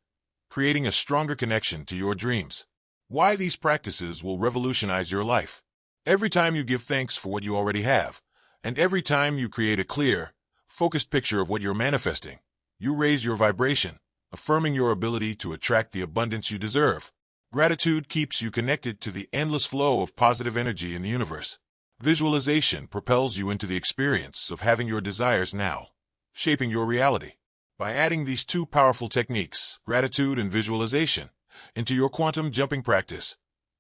creating a stronger connection to your dreams. Why these practices will revolutionize your life. Every time you give thanks for what you already have, and every time you create a clear, focused picture of what you're manifesting, you raise your vibration, affirming your ability to attract the abundance you deserve. Gratitude keeps you connected to the endless flow of positive energy in the universe. Visualization propels you into the experience of having your desires now, shaping your reality. By adding these two powerful techniques, gratitude and visualization, into your quantum jumping practice,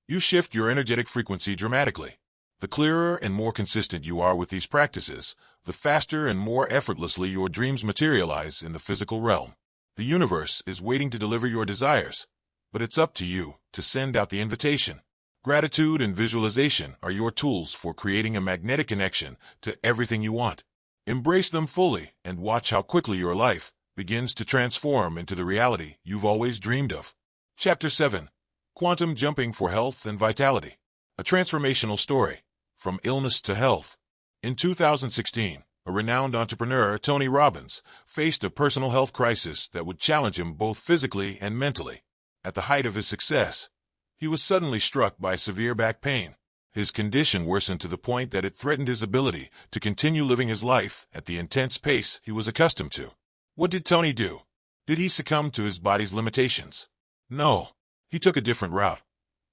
you shift your energetic frequency dramatically. The clearer and more consistent you are with these practices, the faster and more effortlessly your dreams materialize in the physical realm. The universe is waiting to deliver your desires, but it's up to you to send out the invitation. Gratitude and visualization are your tools for creating a magnetic connection to everything you want. Embrace them fully and watch how quickly your life begins to transform into the reality you've always dreamed of. Chapter 7. Quantum Jumping for Health and Vitality. A transformational story, from illness to health. In 2016, a renowned entrepreneur, Tony Robbins, faced a personal health crisis that would challenge him both physically and mentally. At the height of his success, he was suddenly struck by severe back pain. His condition worsened to the point that it threatened his ability to continue living his life at the intense pace he was accustomed to. What did Tony do? Did he succumb to his body's limitations? No. He took a different route.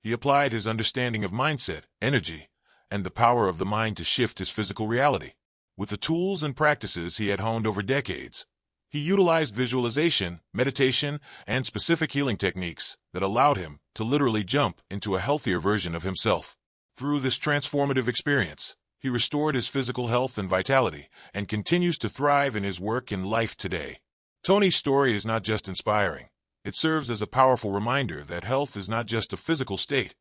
He applied his understanding of mindset, energy, and the power of the mind to shift his physical reality. With the tools and practices he had honed over decades, he utilized visualization, meditation, and specific healing techniques that allowed him to literally jump into a healthier version of himself. Through this transformative experience, he restored his physical health and vitality and continues to thrive in his work and life today. Tony's story is not just inspiring. It serves as a powerful reminder that health is not just a physical state.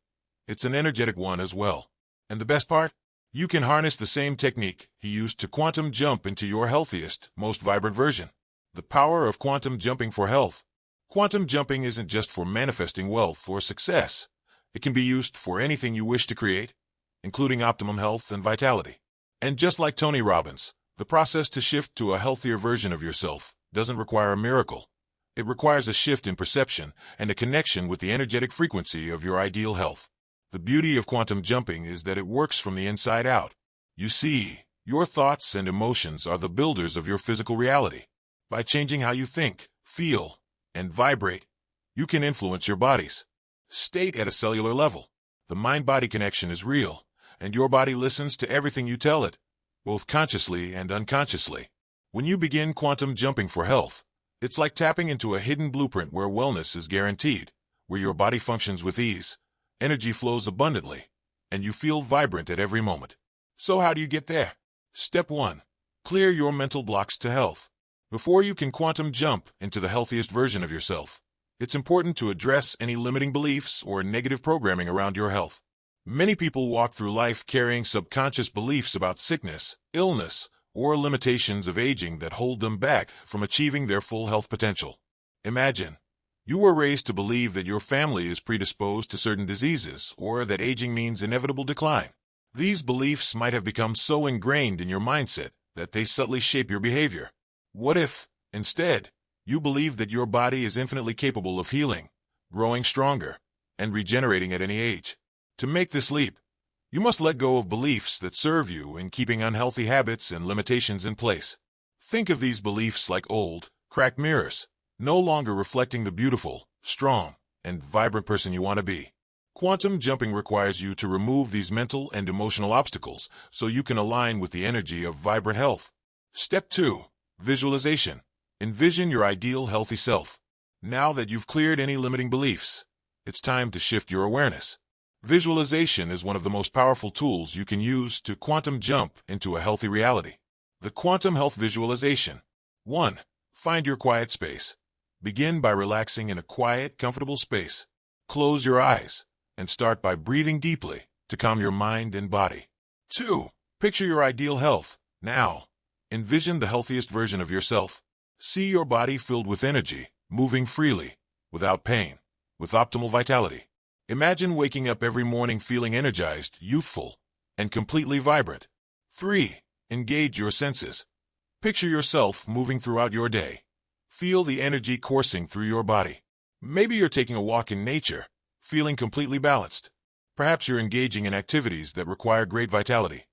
It's an energetic one as well. And the best part? You can harness the same technique he used to quantum jump into your healthiest, most vibrant version. The power of quantum jumping for health. Quantum jumping isn't just for manifesting wealth or success. It can be used for anything you wish to create, including optimum health and vitality. And just like Tony Robbins, the process to shift to a healthier version of yourself doesn't require a miracle. It requires a shift in perception and a connection with the energetic frequency of your ideal health. The beauty of quantum jumping is that it works from the inside out. You see, your thoughts and emotions are the builders of your physical reality. By changing how you think, feel, and vibrate, you can influence your body's state at a cellular level. The mind-body connection is real, and your body listens to everything you tell it, both consciously and unconsciously. When you begin quantum jumping for health, it's like tapping into a hidden blueprint where wellness is guaranteed, where your body functions with ease, energy flows abundantly, and you feel vibrant at every moment. So how do you get there? Step 1. Clear your mental blocks to health. Before you can quantum jump into the healthiest version of yourself, it's important to address any limiting beliefs or negative programming around your health. Many people walk through life carrying subconscious beliefs about sickness, illness, or limitations of aging that hold them back from achieving their full health potential. Imagine, you were raised to believe that your family is predisposed to certain diseases or that aging means inevitable decline. These beliefs might have become so ingrained in your mindset that they subtly shape your behavior. What if, instead, you believe that your body is infinitely capable of healing, growing stronger, and regenerating at any age? To make this leap, you must let go of beliefs that serve you in keeping unhealthy habits and limitations in place. Think of these beliefs like old, cracked mirrors, no longer reflecting the beautiful, strong, and vibrant person you want to be. Quantum jumping requires you to remove these mental and emotional obstacles so you can align with the energy of vibrant health. Step 2. Visualization. Envision your ideal healthy self. Now that you've cleared any limiting beliefs, it's time to shift your awareness. Visualization is one of the most powerful tools you can use to quantum jump into a healthy reality. The Quantum Health Visualization. 1. Find your quiet space. Begin by relaxing in a quiet, comfortable space. Close your eyes and start by breathing deeply to calm your mind and body. 2. Picture your ideal health. Now, envision the healthiest version of yourself. See your body filled with energy, moving freely, without pain, with optimal vitality. Imagine waking up every morning feeling energized, youthful, and completely vibrant. 3. Engage your senses. Picture yourself moving throughout your day. Feel the energy coursing through your body. Maybe you're taking a walk in nature, feeling completely balanced. Perhaps you're engaging in activities that require great vitality.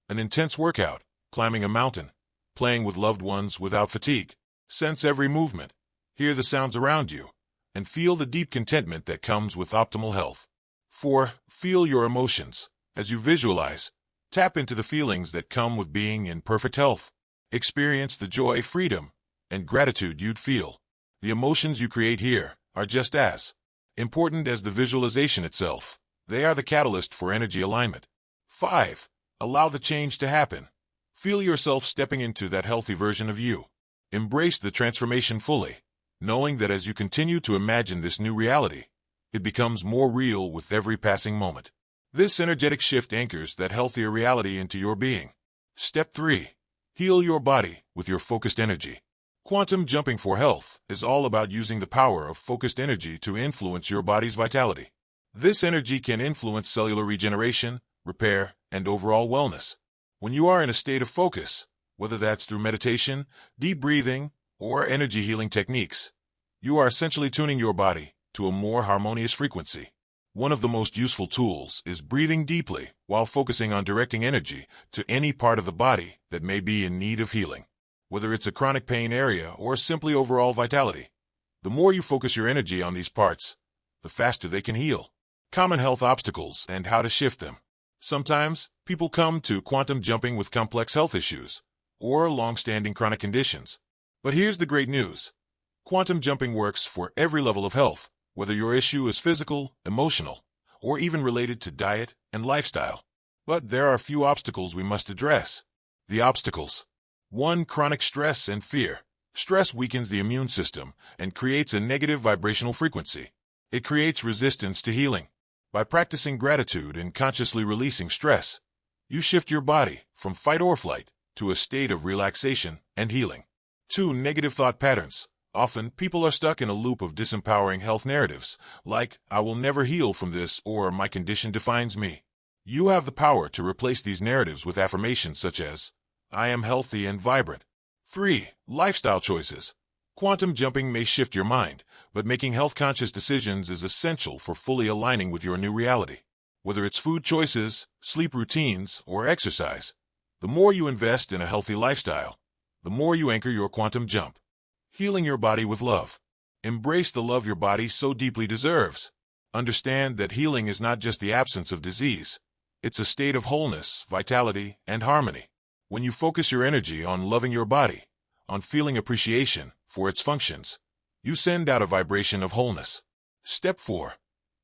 An intense workout, climbing a mountain, playing with loved ones without fatigue. Sense every movement, hear the sounds around you, and feel the deep contentment that comes with optimal health. 4. Feel your emotions. As you visualize, tap into the feelings that come with being in perfect health. Experience the joy, freedom, and gratitude you'd feel. The emotions you create here are just as important as the visualization itself. They are the catalyst for energy alignment. 5. Allow the change to happen. Feel yourself stepping into that healthy version of you. Embrace the transformation fully, knowing that as you continue to imagine this new reality, it becomes more real with every passing moment. This energetic shift anchors that healthier reality into your being. Step 3. Heal your body with your focused energy. Quantum jumping for health is all about using the power of focused energy to influence your body's vitality. This energy can influence cellular regeneration, repair, and overall wellness. When you are in a state of focus, whether that's through meditation, deep breathing, or energy healing techniques, you are essentially tuning your body to a more harmonious frequency. One of the most useful tools is breathing deeply while focusing on directing energy to any part of the body that may be in need of healing, whether it's a chronic pain area or simply overall vitality. The more you focus your energy on these parts, the faster they can heal. Common health obstacles and how to shift them. Sometimes, people come to quantum jumping with complex health issues or long-standing chronic conditions. But here's the great news. Quantum jumping works for every level of health, whether your issue is physical, emotional, or even related to diet and lifestyle. But there are a few obstacles we must address. The obstacles. 1. Chronic stress and fear. Stress weakens the immune system and creates a negative vibrational frequency. It creates resistance to healing. By practicing gratitude and consciously releasing stress, you shift your body from fight or flight to a state of relaxation and healing. 2. Negative thought patterns. Often, people are stuck in a loop of disempowering health narratives, like, I will never heal from this, or my condition defines me. You have the power to replace these narratives with affirmations such as, I am healthy and vibrant. 3. Lifestyle choices. Quantum jumping may shift your mind, but making health-conscious decisions is essential for fully aligning with your new reality. Whether it's food choices, sleep routines, or exercise, the more you invest in a healthy lifestyle, the more you anchor your quantum jump. Healing your body with love. Embrace the love your body so deeply deserves. Understand that healing is not just the absence of disease. It's a state of wholeness, vitality, and harmony. When you focus your energy on loving your body, on feeling appreciation for its functions, you send out a vibration of wholeness. Step 4.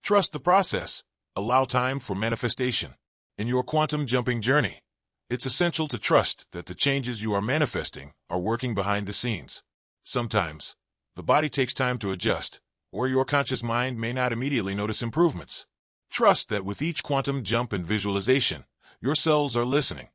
Trust the process. Allow time for manifestation. In your quantum jumping journey, it's essential to trust that the changes you are manifesting are working behind the scenes. Sometimes, the body takes time to adjust, or your conscious mind may not immediately notice improvements. Trust that with each quantum jump and visualization, your cells are listening,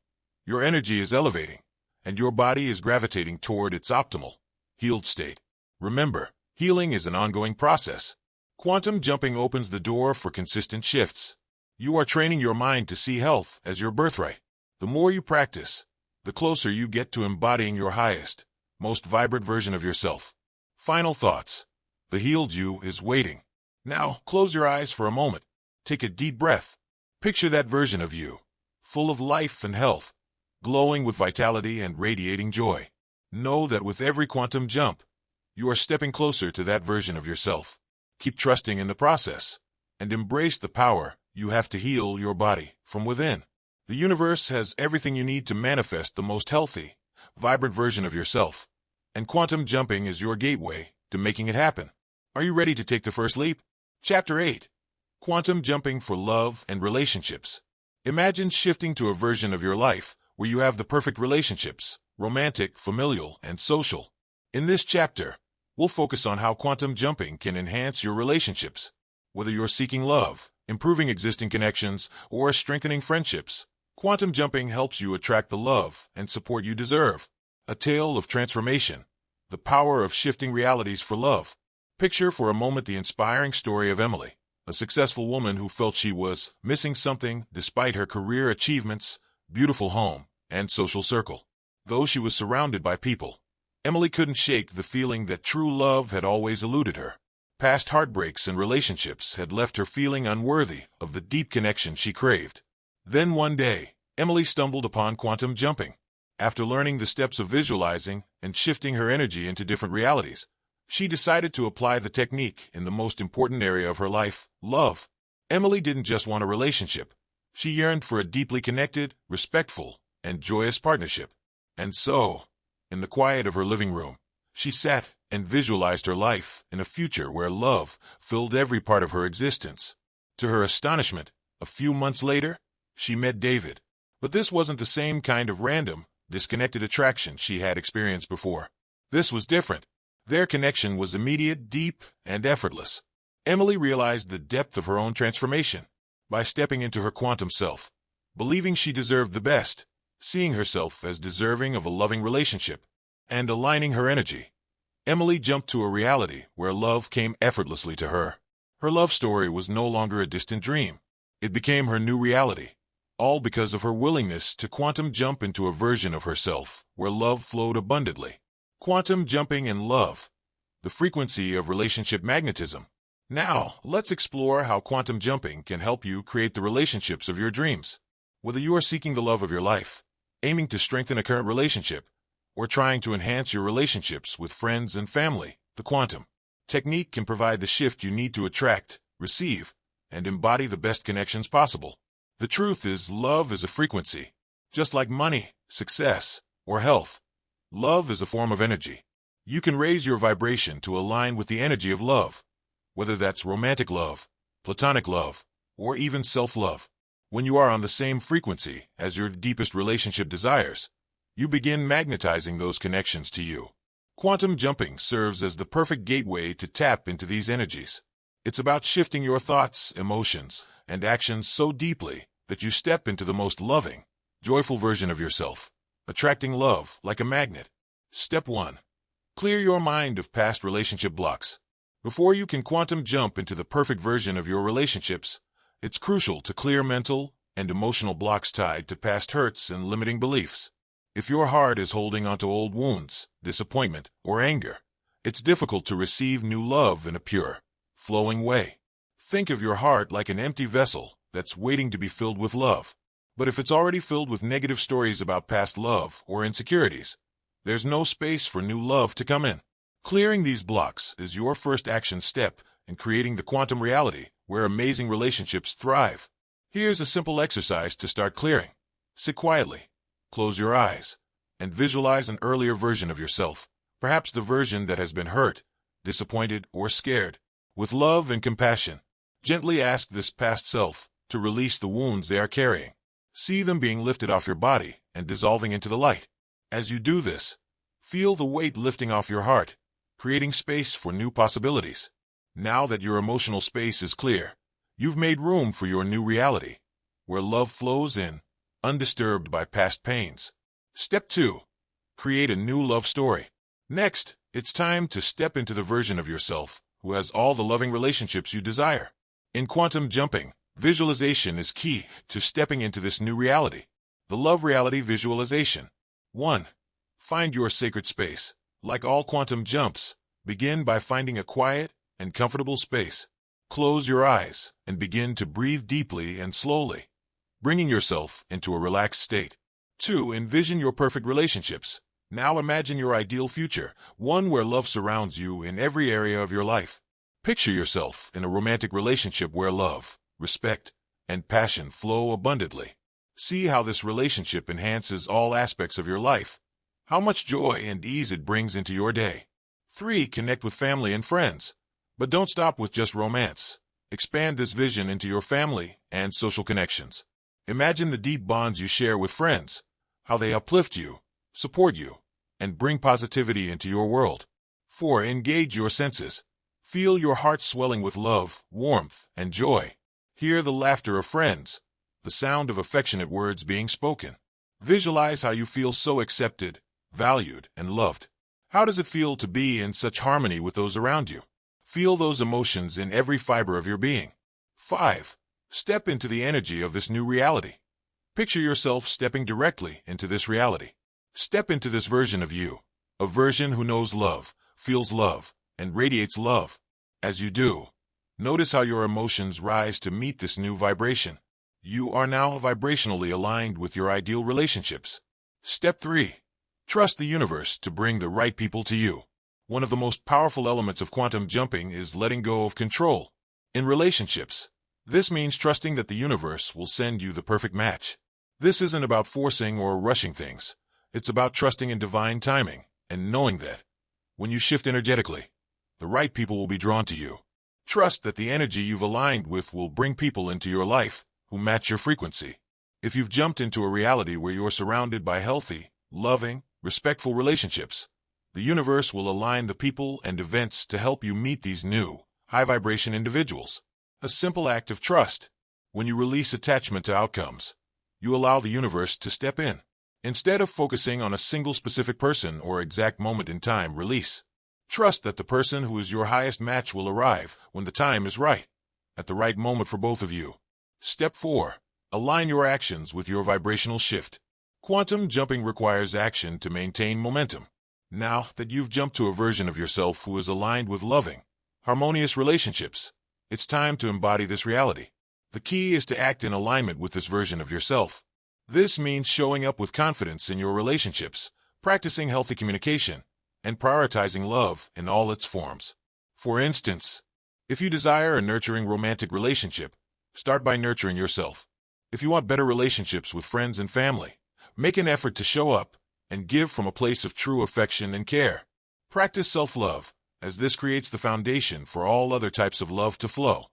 your energy is elevating, and your body is gravitating toward its optimal, healed state. Remember, healing is an ongoing process. Quantum jumping opens the door for consistent shifts. You are training your mind to see health as your birthright. The more you practice, the closer you get to embodying your highest, most vibrant version of yourself. Final thoughts. The healed you is waiting. Now, close your eyes for a moment. Take a deep breath. Picture that version of you, full of life and health, glowing with vitality and radiating joy. Know that with every quantum jump, you are stepping closer to that version of yourself. Keep trusting in the process, and embrace the power you have to heal your body from within. The universe has everything you need to manifest the most healthy, vibrant version of yourself, and quantum jumping is your gateway to making it happen. Are you ready to take the first leap? Chapter 8. Quantum jumping for love and relationships. Imagine shifting to a version of your life where you have the perfect relationships, romantic, familial, and social. In this chapter, we'll focus on how quantum jumping can enhance your relationships. Whether you're seeking love, improving existing connections, or strengthening friendships, quantum jumping helps you attract the love and support you deserve. A tale of transformation. The power of shifting realities for love. Picture for a moment the inspiring story of Emily, a successful woman who felt she was missing something despite her career achievements, beautiful home, and social circle. Though she was surrounded by people, Emily couldn't shake the feeling that true love had always eluded her. Past heartbreaks and relationships had left her feeling unworthy of the deep connection she craved. Then one day, Emily stumbled upon quantum jumping. After learning the steps of visualizing and shifting her energy into different realities, she decided to apply the technique in the most important area of her life, love. Emily didn't just want a relationship. She yearned for a deeply connected, respectful, and joyous partnership. And so, in the quiet of her living room, she sat and visualized her life in a future where love filled every part of her existence. To her astonishment, a few months later, she met David. But this wasn't the same kind of random, disconnected attraction she had experienced before. This was different. Their connection was immediate, deep, and effortless. Emily realized the depth of her own transformation by stepping into her quantum self, believing she deserved the best, seeing herself as deserving of a loving relationship, and aligning her energy. Emily jumped to a reality where love came effortlessly to her. Her love story was no longer a distant dream. It became her new reality, all because of her willingness to quantum jump into a version of herself where love flowed abundantly. Quantum jumping and love, the frequency of relationship magnetism. Now, let's explore how quantum jumping can help you create the relationships of your dreams. Whether you are seeking the love of your life, aiming to strengthen a current relationship, or trying to enhance your relationships with friends and family, the quantum technique can provide the shift you need to attract, receive, and embody the best connections possible. The truth is, love is a frequency. Just like money, success, or health, love is a form of energy. You can raise your vibration to align with the energy of love, whether that's romantic love, platonic love, or even self-love. When you are on the same frequency as your deepest relationship desires, you begin magnetizing those connections to you. Quantum jumping serves as the perfect gateway to tap into these energies. It's about shifting your thoughts, emotions, and actions so deeply that you step into the most loving, joyful version of yourself, attracting love like a magnet. Step 1. Clear your mind of past relationship blocks. Before you can quantum jump into the perfect version of your relationships, it's crucial to clear mental and emotional blocks tied to past hurts and limiting beliefs. If your heart is holding onto old wounds, disappointment, or anger, it's difficult to receive new love in a pure, flowing way. Think of your heart like an empty vessel that's waiting to be filled with love. But if it's already filled with negative stories about past love or insecurities, there's no space for new love to come in. Clearing these blocks is your first action step in creating the quantum reality where amazing relationships thrive. Here's a simple exercise to start clearing. Sit quietly, close your eyes, and visualize an earlier version of yourself, perhaps the version that has been hurt, disappointed, or scared. With love and compassion, gently ask this past self to release the wounds they are carrying. See them being lifted off your body and dissolving into the light. As you do this, feel the weight lifting off your heart, creating space for new possibilities. Now that your emotional space is clear, you've made room for your new reality, where love flows in, undisturbed by past pains. Step 2. Create a new love story. Next, it's time to step into the version of yourself who has all the loving relationships you desire. In quantum jumping, visualization is key to stepping into this new reality. The love reality visualization. 1. Find your sacred space. Like all quantum jumps, begin by finding a quiet and comfortable space. Close your eyes and begin to breathe deeply and slowly, bringing yourself into a relaxed state. 2. Envision your perfect relationships. Now imagine your ideal future, one where love surrounds you in every area of your life. Picture yourself in a romantic relationship where love, respect, and passion flow abundantly. See how this relationship enhances all aspects of your life, how much joy and ease it brings into your day. 3. Connect with family and friends. But don't stop with just romance. Expand this vision into your family and social connections. Imagine the deep bonds you share with friends, how they uplift you, support you, and bring positivity into your world. 4. Engage your senses. Feel your heart swelling with love, warmth, and joy. Hear the laughter of friends, the sound of affectionate words being spoken. Visualize how you feel so accepted, valued, and loved. How does it feel to be in such harmony with those around you? Feel those emotions in every fiber of your being. 5. Step into the energy of this new reality. Picture yourself stepping directly into this reality. Step into this version of you, a version who knows love, feels love, and radiates love. As you do, notice how your emotions rise to meet this new vibration. You are now vibrationally aligned with your ideal relationships. Step 3. Trust the universe to bring the right people to you. One of the most powerful elements of quantum jumping is letting go of control. In relationships, this means trusting that the universe will send you the perfect match. This isn't about forcing or rushing things. It's about trusting in divine timing and knowing that, when you shift energetically, the right people will be drawn to you. Trust that the energy you've aligned with will bring people into your life who match your frequency. If you've jumped into a reality where you're surrounded by healthy, loving, respectful relationships, the universe will align the people and events to help you meet these new, high-vibration individuals. A simple act of trust. When you release attachment to outcomes, you allow the universe to step in. Instead of focusing on a single specific person or exact moment in time, release. Trust that the person who is your highest match will arrive when the time is right, at the right moment for both of you. Step 4. Align your actions with your vibrational shift. Quantum jumping requires action to maintain momentum. Now that you've jumped to a version of yourself who is aligned with loving, harmonious relationships, it's time to embody this reality. The key is to act in alignment with this version of yourself. This means showing up with confidence in your relationships, practicing healthy communication, and prioritizing love in all its forms. For instance, if you desire a nurturing romantic relationship, start by nurturing yourself. If you want better relationships with friends and family, make an effort to show up and give from a place of true affection and care. Practice self-love, as this creates the foundation for all other types of love to flow.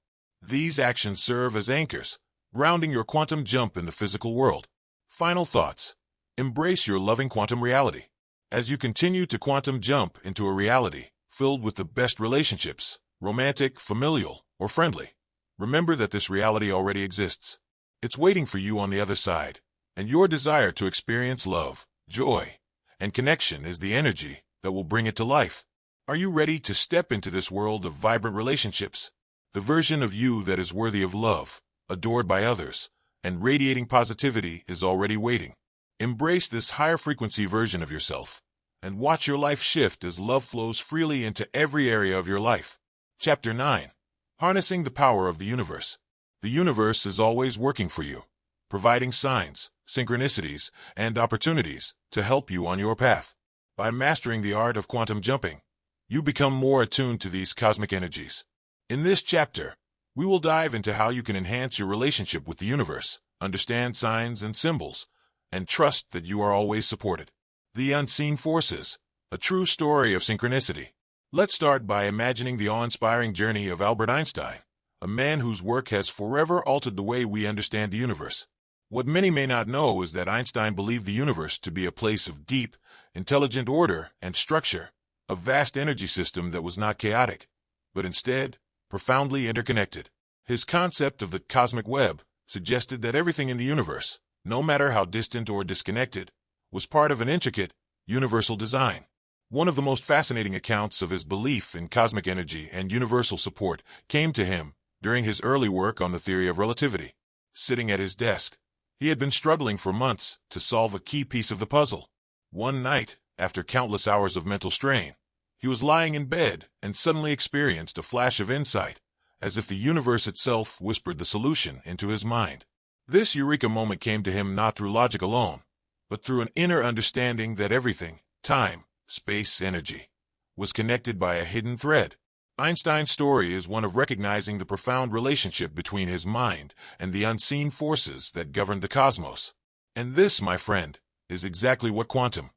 These actions serve as anchors, grounding your quantum jump in the physical world. Final thoughts. Embrace your loving quantum reality. As you continue to quantum jump into a reality filled with the best relationships, romantic, familial, or friendly, remember that this reality already exists. It's waiting for you on the other side, and your desire to experience love, joy, and connection is the energy that will bring it to life. Are you ready to step into this world of vibrant relationships? The version of you that is worthy of love, adored by others, and radiating positivity is already waiting. Embrace this higher frequency version of yourself, and watch your life shift as love flows freely into every area of your life. Chapter 9. Harnessing the Power of the Universe. The universe is always working for you, providing signs, synchronicities, and opportunities to help you on your path. By mastering the art of quantum jumping, you become more attuned to these cosmic energies. In this chapter, we will dive into how you can enhance your relationship with the universe, understand signs and symbols, and trust that you are always supported. The Unseen Forces, a true story of synchronicity. Let's start by imagining the awe-inspiring journey of Albert Einstein, a man whose work has forever altered the way we understand the universe. What many may not know is that Einstein believed the universe to be a place of deep, intelligent order and structure, a vast energy system that was not chaotic, but instead, profoundly interconnected. His concept of the cosmic web suggested that everything in the universe, no matter how distant or disconnected, was part of an intricate, universal design. One of the most fascinating accounts of his belief in cosmic energy and universal support came to him during his early work on the theory of relativity. Sitting at his desk, he had been struggling for months to solve a key piece of the puzzle. One night, after countless hours of mental strain, he was lying in bed and suddenly experienced a flash of insight, as if the universe itself whispered the solution into his mind. This eureka moment came to him not through logic alone, but through an inner understanding that everything, time, space, energy, was connected by a hidden thread. Einstein's story is one of recognizing the profound relationship between his mind and the unseen forces that govern the cosmos. And this, my friend, is exactly what quantum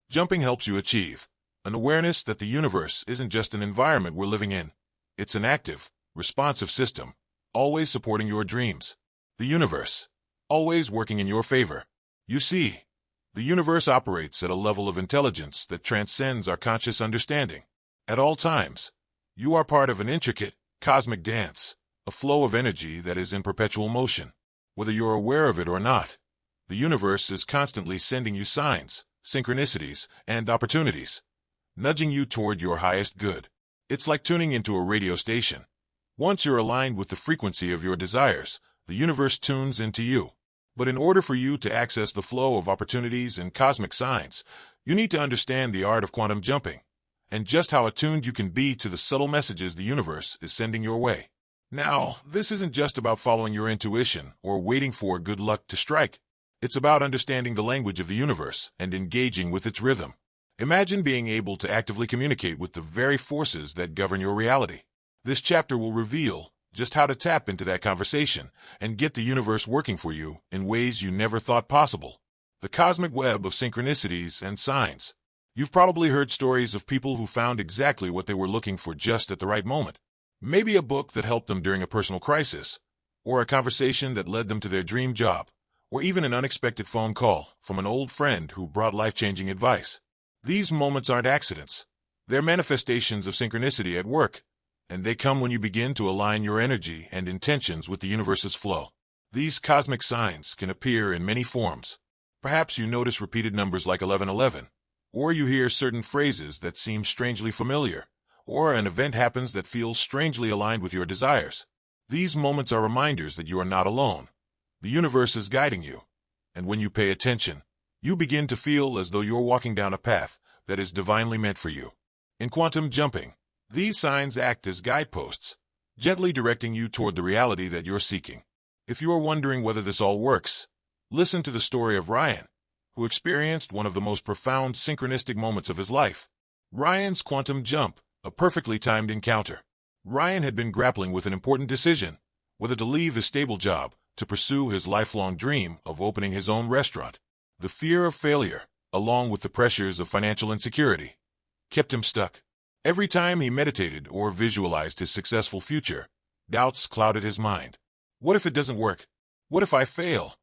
jumping helps you achieve. An awareness that the universe isn't just an environment we're living in. It's an active, responsive system, always supporting your dreams. The universe, always working in your favor. You see, the universe operates at a level of intelligence that transcends our conscious understanding. At all times, you are part of an intricate, cosmic dance, a flow of energy that is in perpetual motion. Whether you're aware of it or not, the universe is constantly sending you signs, synchronicities, and opportunities, nudging you toward your highest good. It's like tuning into a radio station. Once you're aligned with the frequency of your desires, the universe tunes into you, But in order for you to access the flow of opportunities and cosmic signs, you need to understand the art of quantum jumping, and just how attuned you can be to the subtle messages the universe is sending your way. Now, this isn't just about following your intuition or waiting for good luck to strike. It's about understanding the language of the universe and engaging with its rhythm. Imagine being able to actively communicate with the very forces that govern your reality. This chapter will reveal just how to tap into that conversation and get the universe working for you in ways you never thought possible. The cosmic web of synchronicities and signs. You've probably heard stories of people who found exactly what they were looking for just at the right moment. Maybe a book that helped them during a personal crisis, or a conversation that led them to their dream job, or even an unexpected phone call from an old friend who brought life-changing advice. These moments aren't accidents. They're manifestations of synchronicity at work, and they come when you begin to align your energy and intentions with the universe's flow. These cosmic signs can appear in many forms. Perhaps you notice repeated numbers like 1111, or you hear certain phrases that seem strangely familiar, or an event happens that feels strangely aligned with your desires. These moments are reminders that you are not alone. The universe is guiding you, and when you pay attention, you begin to feel as though you're walking down a path that is divinely meant for you. In quantum jumping, these signs act as guideposts, gently directing you toward the reality that you're seeking. If you are wondering whether this all works, listen to the story of Ryan, who experienced one of the most profound synchronistic moments of his life. Ryan's quantum jump, a perfectly timed encounter. Ryan had been grappling with an important decision, whether to leave his stable job to pursue his lifelong dream of opening his own restaurant. The fear of failure, along with the pressures of financial insecurity, kept him stuck. Every time he meditated or visualized his successful future, doubts clouded his mind. What if it doesn't work? What if I fail?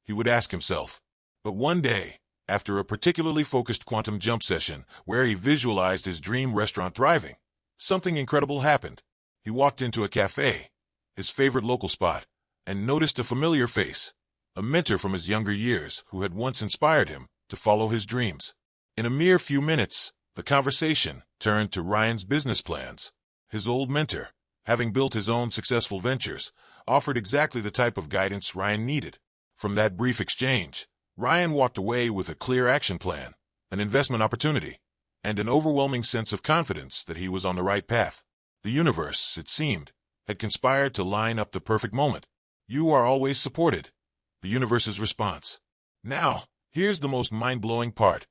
He would ask himself. But one day, after a particularly focused quantum jump session where he visualized his dream restaurant thriving, something incredible happened. He walked into a cafe, his favorite local spot, and noticed a familiar face, a mentor from his younger years who had once inspired him to follow his dreams. In a mere few minutes, the conversation turned to Ryan's business plans. His old mentor, having built his own successful ventures, offered exactly the type of guidance Ryan needed. From that brief exchange, Ryan walked away with a clear action plan, an investment opportunity, and an overwhelming sense of confidence that he was on the right path. The universe, it seemed, had conspired to line up the perfect moment. You are always supported. The universe's response. Now, here's the most mind-blowing part.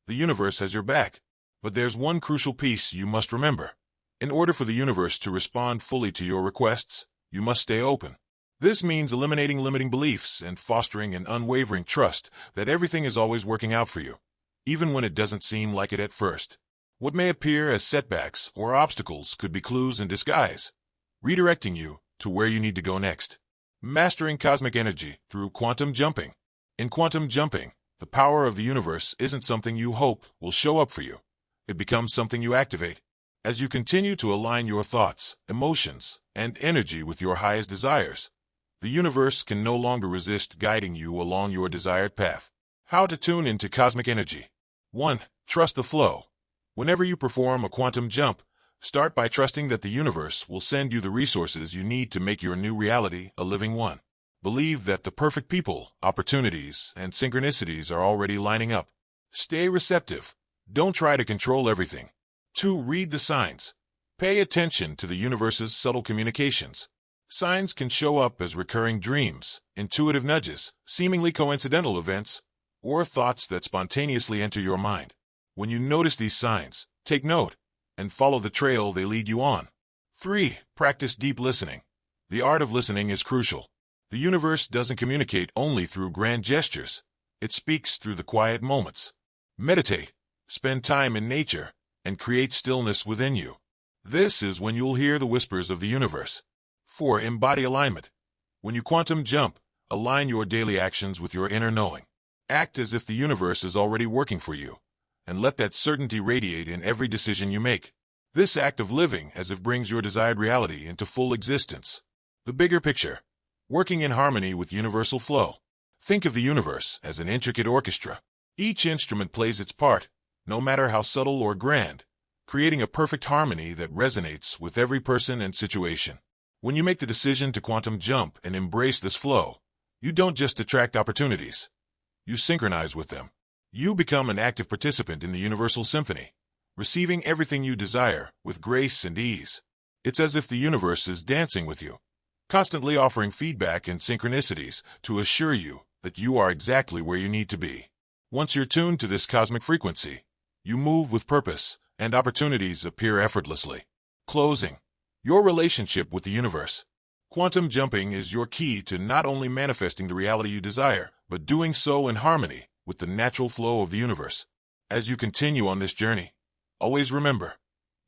The universe has your back. But there's one crucial piece you must remember. In order for the universe to respond fully to your requests, you must stay open. This means eliminating limiting beliefs and fostering an unwavering trust that everything is always working out for you, even when it doesn't seem like it at first. What may appear as setbacks or obstacles could be clues in disguise, redirecting you to where you need to go next. Mastering cosmic energy through quantum jumping. In quantum jumping, the power of the universe isn't something you hope will show up for you. It becomes something you activate. As you continue to align your thoughts, emotions, and energy with your highest desires, the universe can no longer resist guiding you along your desired path. How to tune into cosmic energy. 1. Trust the flow. Whenever you perform a quantum jump, start by trusting that the universe will send you the resources you need to make your new reality a living one. Believe that the perfect people, opportunities, and synchronicities are already lining up. Stay receptive. Don't try to control everything. 2. Read the signs. Pay attention to the universe's subtle communications. Signs can show up as recurring dreams, intuitive nudges, seemingly coincidental events, or thoughts that spontaneously enter your mind. When you notice these signs, take note and follow the trail they lead you on. 3. Practice deep listening. The art of listening is crucial. The universe doesn't communicate only through grand gestures. It speaks through the quiet moments. Meditate. Spend time in nature, and create stillness within you. This is when you'll hear the whispers of the universe. 4. Embody alignment. When you quantum jump, align your daily actions with your inner knowing. Act as if the universe is already working for you, and let that certainty radiate in every decision you make. This act of living as if brings your desired reality into full existence. The bigger picture. Working in harmony with universal flow. Think of the universe as an intricate orchestra. Each instrument plays its part, no matter how subtle or grand, creating a perfect harmony that resonates with every person and situation. When you make the decision to quantum jump and embrace this flow, You don't just attract opportunities. You synchronize with them. You become an active participant in the universal symphony, receiving everything you desire with grace and ease. It's as if the universe is dancing with you, constantly offering feedback and synchronicities to assure you that you are exactly where you need to be. Once you're tuned to this cosmic frequency, you move with purpose, and opportunities appear effortlessly. Closing. Your relationship with the universe. Quantum jumping is your key to not only manifesting the reality you desire, but doing so in harmony with the natural flow of the universe. As you continue on this journey, always remember,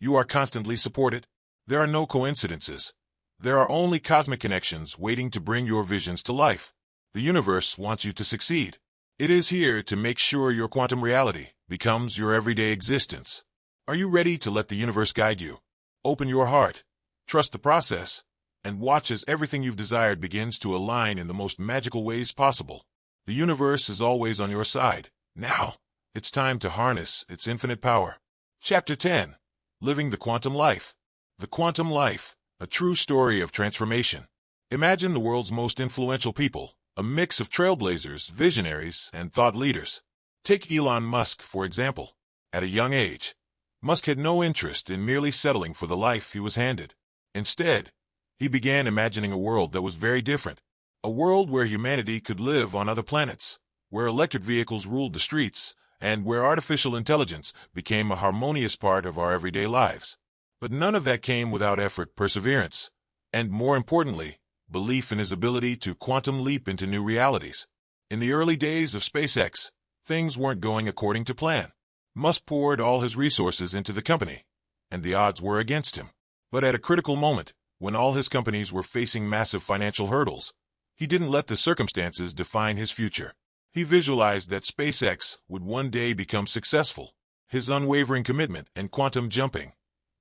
you are constantly supported. There are no coincidences. There are only cosmic connections waiting to bring your visions to life. The universe wants you to succeed. It is here to make sure your quantum reality becomes your everyday existence. Are you ready to let the universe guide you? Open your heart, trust the process, and watch as everything you've desired begins to align in the most magical ways possible. The universe is always on your side. Now, it's time to harness its infinite power. Chapter 10. Living the Quantum Life. The Quantum Life, a true story of transformation. Imagine the world's most influential people, a mix of trailblazers, visionaries, and thought leaders. Take Elon Musk, for example. At a young age, Musk had no interest in merely settling for the life he was handed. Instead, he began imagining a world that was very different. A world where humanity could live on other planets, where electric vehicles ruled the streets, and where artificial intelligence became a harmonious part of our everyday lives. But none of that came without effort, perseverance, and more importantly, belief in his ability to quantum leap into new realities. In the early days of SpaceX, things weren't going according to plan. Musk poured all his resources into the company, and the odds were against him. But at a critical moment, when all his companies were facing massive financial hurdles, he didn't let the circumstances define his future. He visualized that SpaceX would one day become successful. His unwavering commitment and quantum jumping,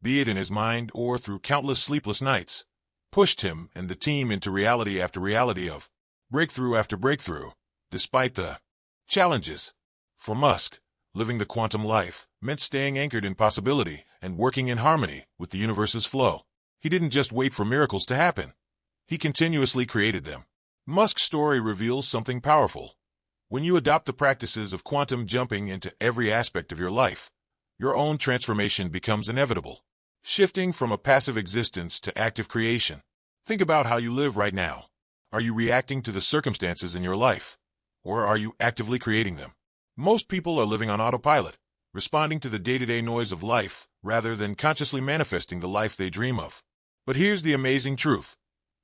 be it in his mind or through countless sleepless nights, pushed him and the team into reality after reality of breakthrough after breakthrough, despite the challenges. For Musk, living the quantum life meant staying anchored in possibility and working in harmony with the universe's flow. He didn't just wait for miracles to happen. He continuously created them. Musk's story reveals something powerful. When you adopt the practices of quantum jumping into every aspect of your life, your own transformation becomes inevitable. Shifting from a passive existence to active creation. Think about how you live right now. Are you reacting to the circumstances in your life, or are you actively creating them? Most people are living on autopilot, responding to the day-to-day noise of life rather than consciously manifesting the life they dream of. But here's the amazing truth.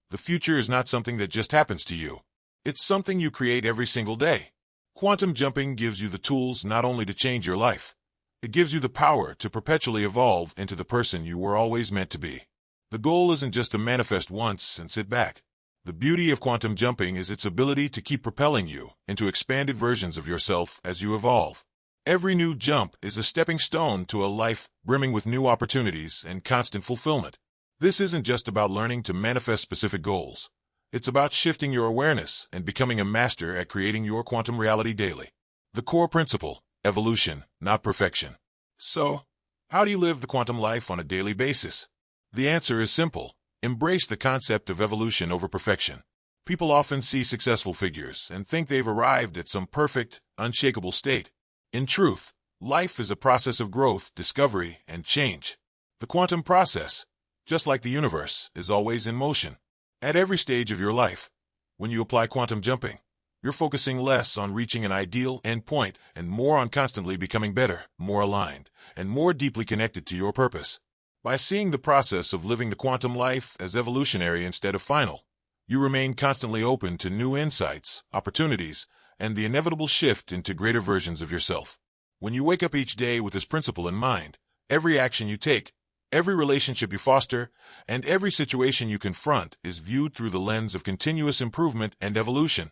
The future is not something that just happens to you. It's something you create every single day. Quantum jumping gives you the tools not only to change your life, it gives you the power to perpetually evolve into the person you were always meant to be. The goal isn't just to manifest once and sit back. The beauty of quantum jumping is its ability to keep propelling you into expanded versions of yourself as you evolve. Every new jump is a stepping stone to a life brimming with new opportunities and constant fulfillment. This isn't just about learning to manifest specific goals. It's about shifting your awareness and becoming a master at creating your quantum reality daily. The core principle, evolution, not perfection. So, how do you live the quantum life on a daily basis? The answer is simple. Embrace the concept of evolution over perfection. People often see successful figures and think they've arrived at some perfect, unshakable state. In truth, life is a process of growth, discovery, and change. The quantum process, just like the universe, is always in motion. At every stage of your life, when you apply quantum jumping, you're focusing less on reaching an ideal endpoint and more on constantly becoming better, more aligned, and more deeply connected to your purpose. By seeing the process of living the quantum life as evolutionary instead of final, you remain constantly open to new insights, opportunities, and the inevitable shift into greater versions of yourself. When you wake up each day with this principle in mind, every action you take, every relationship you foster, and every situation you confront is viewed through the lens of continuous improvement and evolution,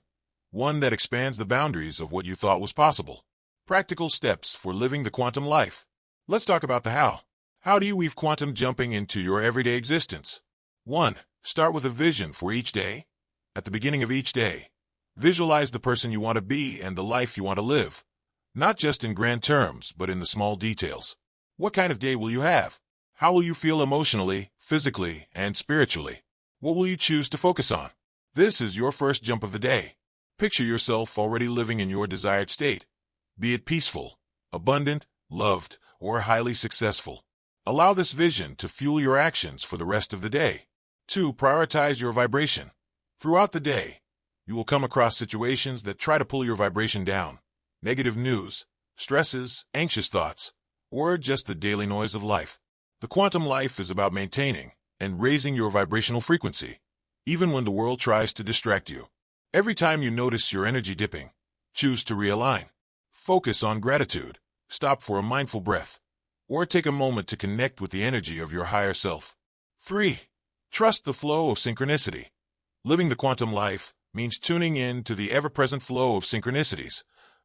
one that expands the boundaries of what you thought was possible. Practical steps for living the quantum life. Let's talk about the how. How do you weave quantum jumping into your everyday existence? 1. Start with a vision for each day. At the beginning of each day, visualize the person you want to be and the life you want to live. Not just in grand terms, but in the small details. What kind of day will you have? How will you feel emotionally, physically, and spiritually? What will you choose to focus on? This is your first jump of the day. Picture yourself already living in your desired state, be it peaceful, abundant, loved, or highly successful. Allow this vision to fuel your actions for the rest of the day. 2. Prioritize your vibration. Throughout the day, you will come across situations that try to pull your vibration down. Negative news, stresses, anxious thoughts, or just the daily noise of life. The quantum life is about maintaining and raising your vibrational frequency, even when the world tries to distract you. Every time you notice your energy dipping, choose to realign. Focus on gratitude, stop for a mindful breath, or take a moment to connect with the energy of your higher self. 3. Trust the flow of synchronicity. Living the quantum life means tuning in to the ever-present flow of synchronicities,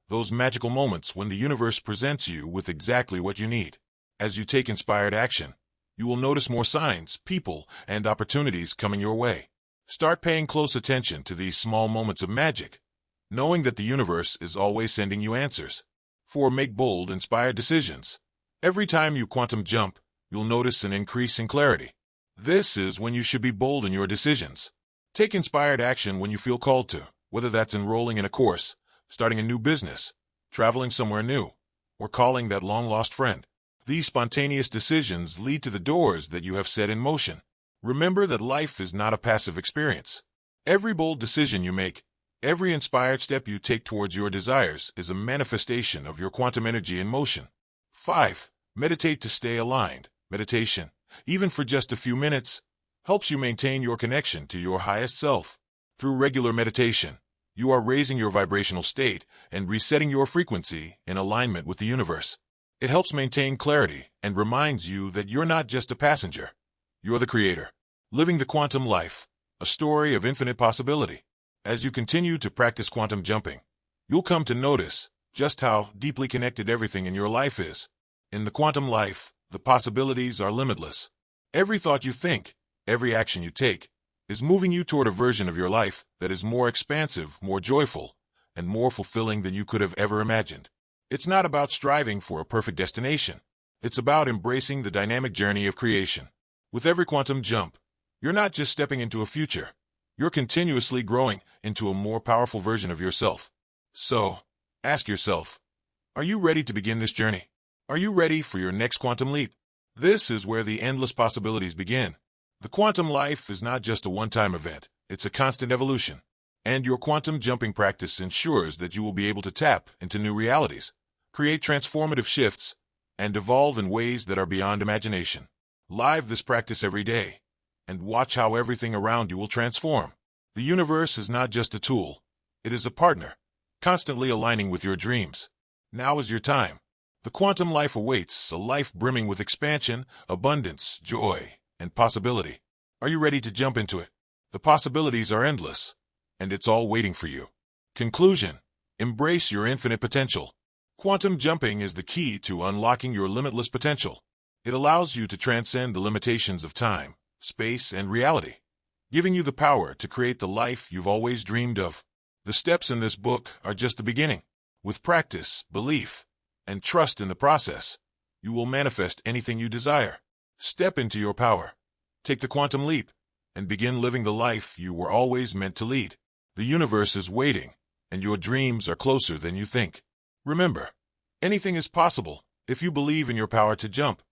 those magical moments when the universe presents you with exactly what you need. As you take inspired action, you will notice more signs, people, and opportunities coming your way. Start paying close attention to these small moments of magic, knowing that the universe is always sending you answers. 4. Make bold, inspired decisions. Every time you quantum jump, you'll notice an increase in clarity. This is when you should be bold in your decisions. Take inspired action when you feel called to, whether that's enrolling in a course, starting a new business, traveling somewhere new, or calling that long-lost friend. These spontaneous decisions lead to the doors that you have set in motion. Remember that life is not a passive experience. Every bold decision you make, every inspired step you take towards your desires is a manifestation of your quantum energy in motion. 5. Meditate to stay aligned. Meditation, even for just a few minutes, helps you maintain your connection to your highest self. Through regular meditation, you are raising your vibrational state and resetting your frequency in alignment with the universe. It helps maintain clarity and reminds you that you're not just a passenger. You're the creator. Living the quantum life, a story of infinite possibility. As you continue to practice quantum jumping, you'll come to notice just how deeply connected everything in your life is. In the quantum life, the possibilities are limitless. Every thought you think, every action you take, is moving you toward a version of your life that is more expansive, more joyful, and more fulfilling than you could have ever imagined. It's not about striving for a perfect destination. It's about embracing the dynamic journey of creation. With every quantum jump, you're not just stepping into a future. You're continuously growing into a more powerful version of yourself. So, ask yourself, are you ready to begin this journey? Are you ready for your next quantum leap? This is where the endless possibilities begin. The quantum life is not just a one-time event. It's a constant evolution. And your quantum jumping practice ensures that you will be able to tap into new realities, create transformative shifts, and evolve in ways that are beyond imagination. Live this practice every day, and watch how everything around you will transform. The universe is not just a tool. It is a partner, constantly aligning with your dreams. Now is your time. The quantum life awaits, a life brimming with expansion, abundance, joy, and possibility. Are you ready to jump into it? The possibilities are endless, and it's all waiting for you. Conclusion: embrace your infinite potential. Quantum jumping is the key to unlocking your limitless potential. It allows you to transcend the limitations of time, space, and reality, giving you the power to create the life you've always dreamed of. The steps in this book are just the beginning. With practice, belief, and trust in the process, you will manifest anything you desire. Step into your power, take the quantum leap, and begin living the life you were always meant to lead. The universe is waiting, and your dreams are closer than you think. Remember, anything is possible if you believe in your power to jump.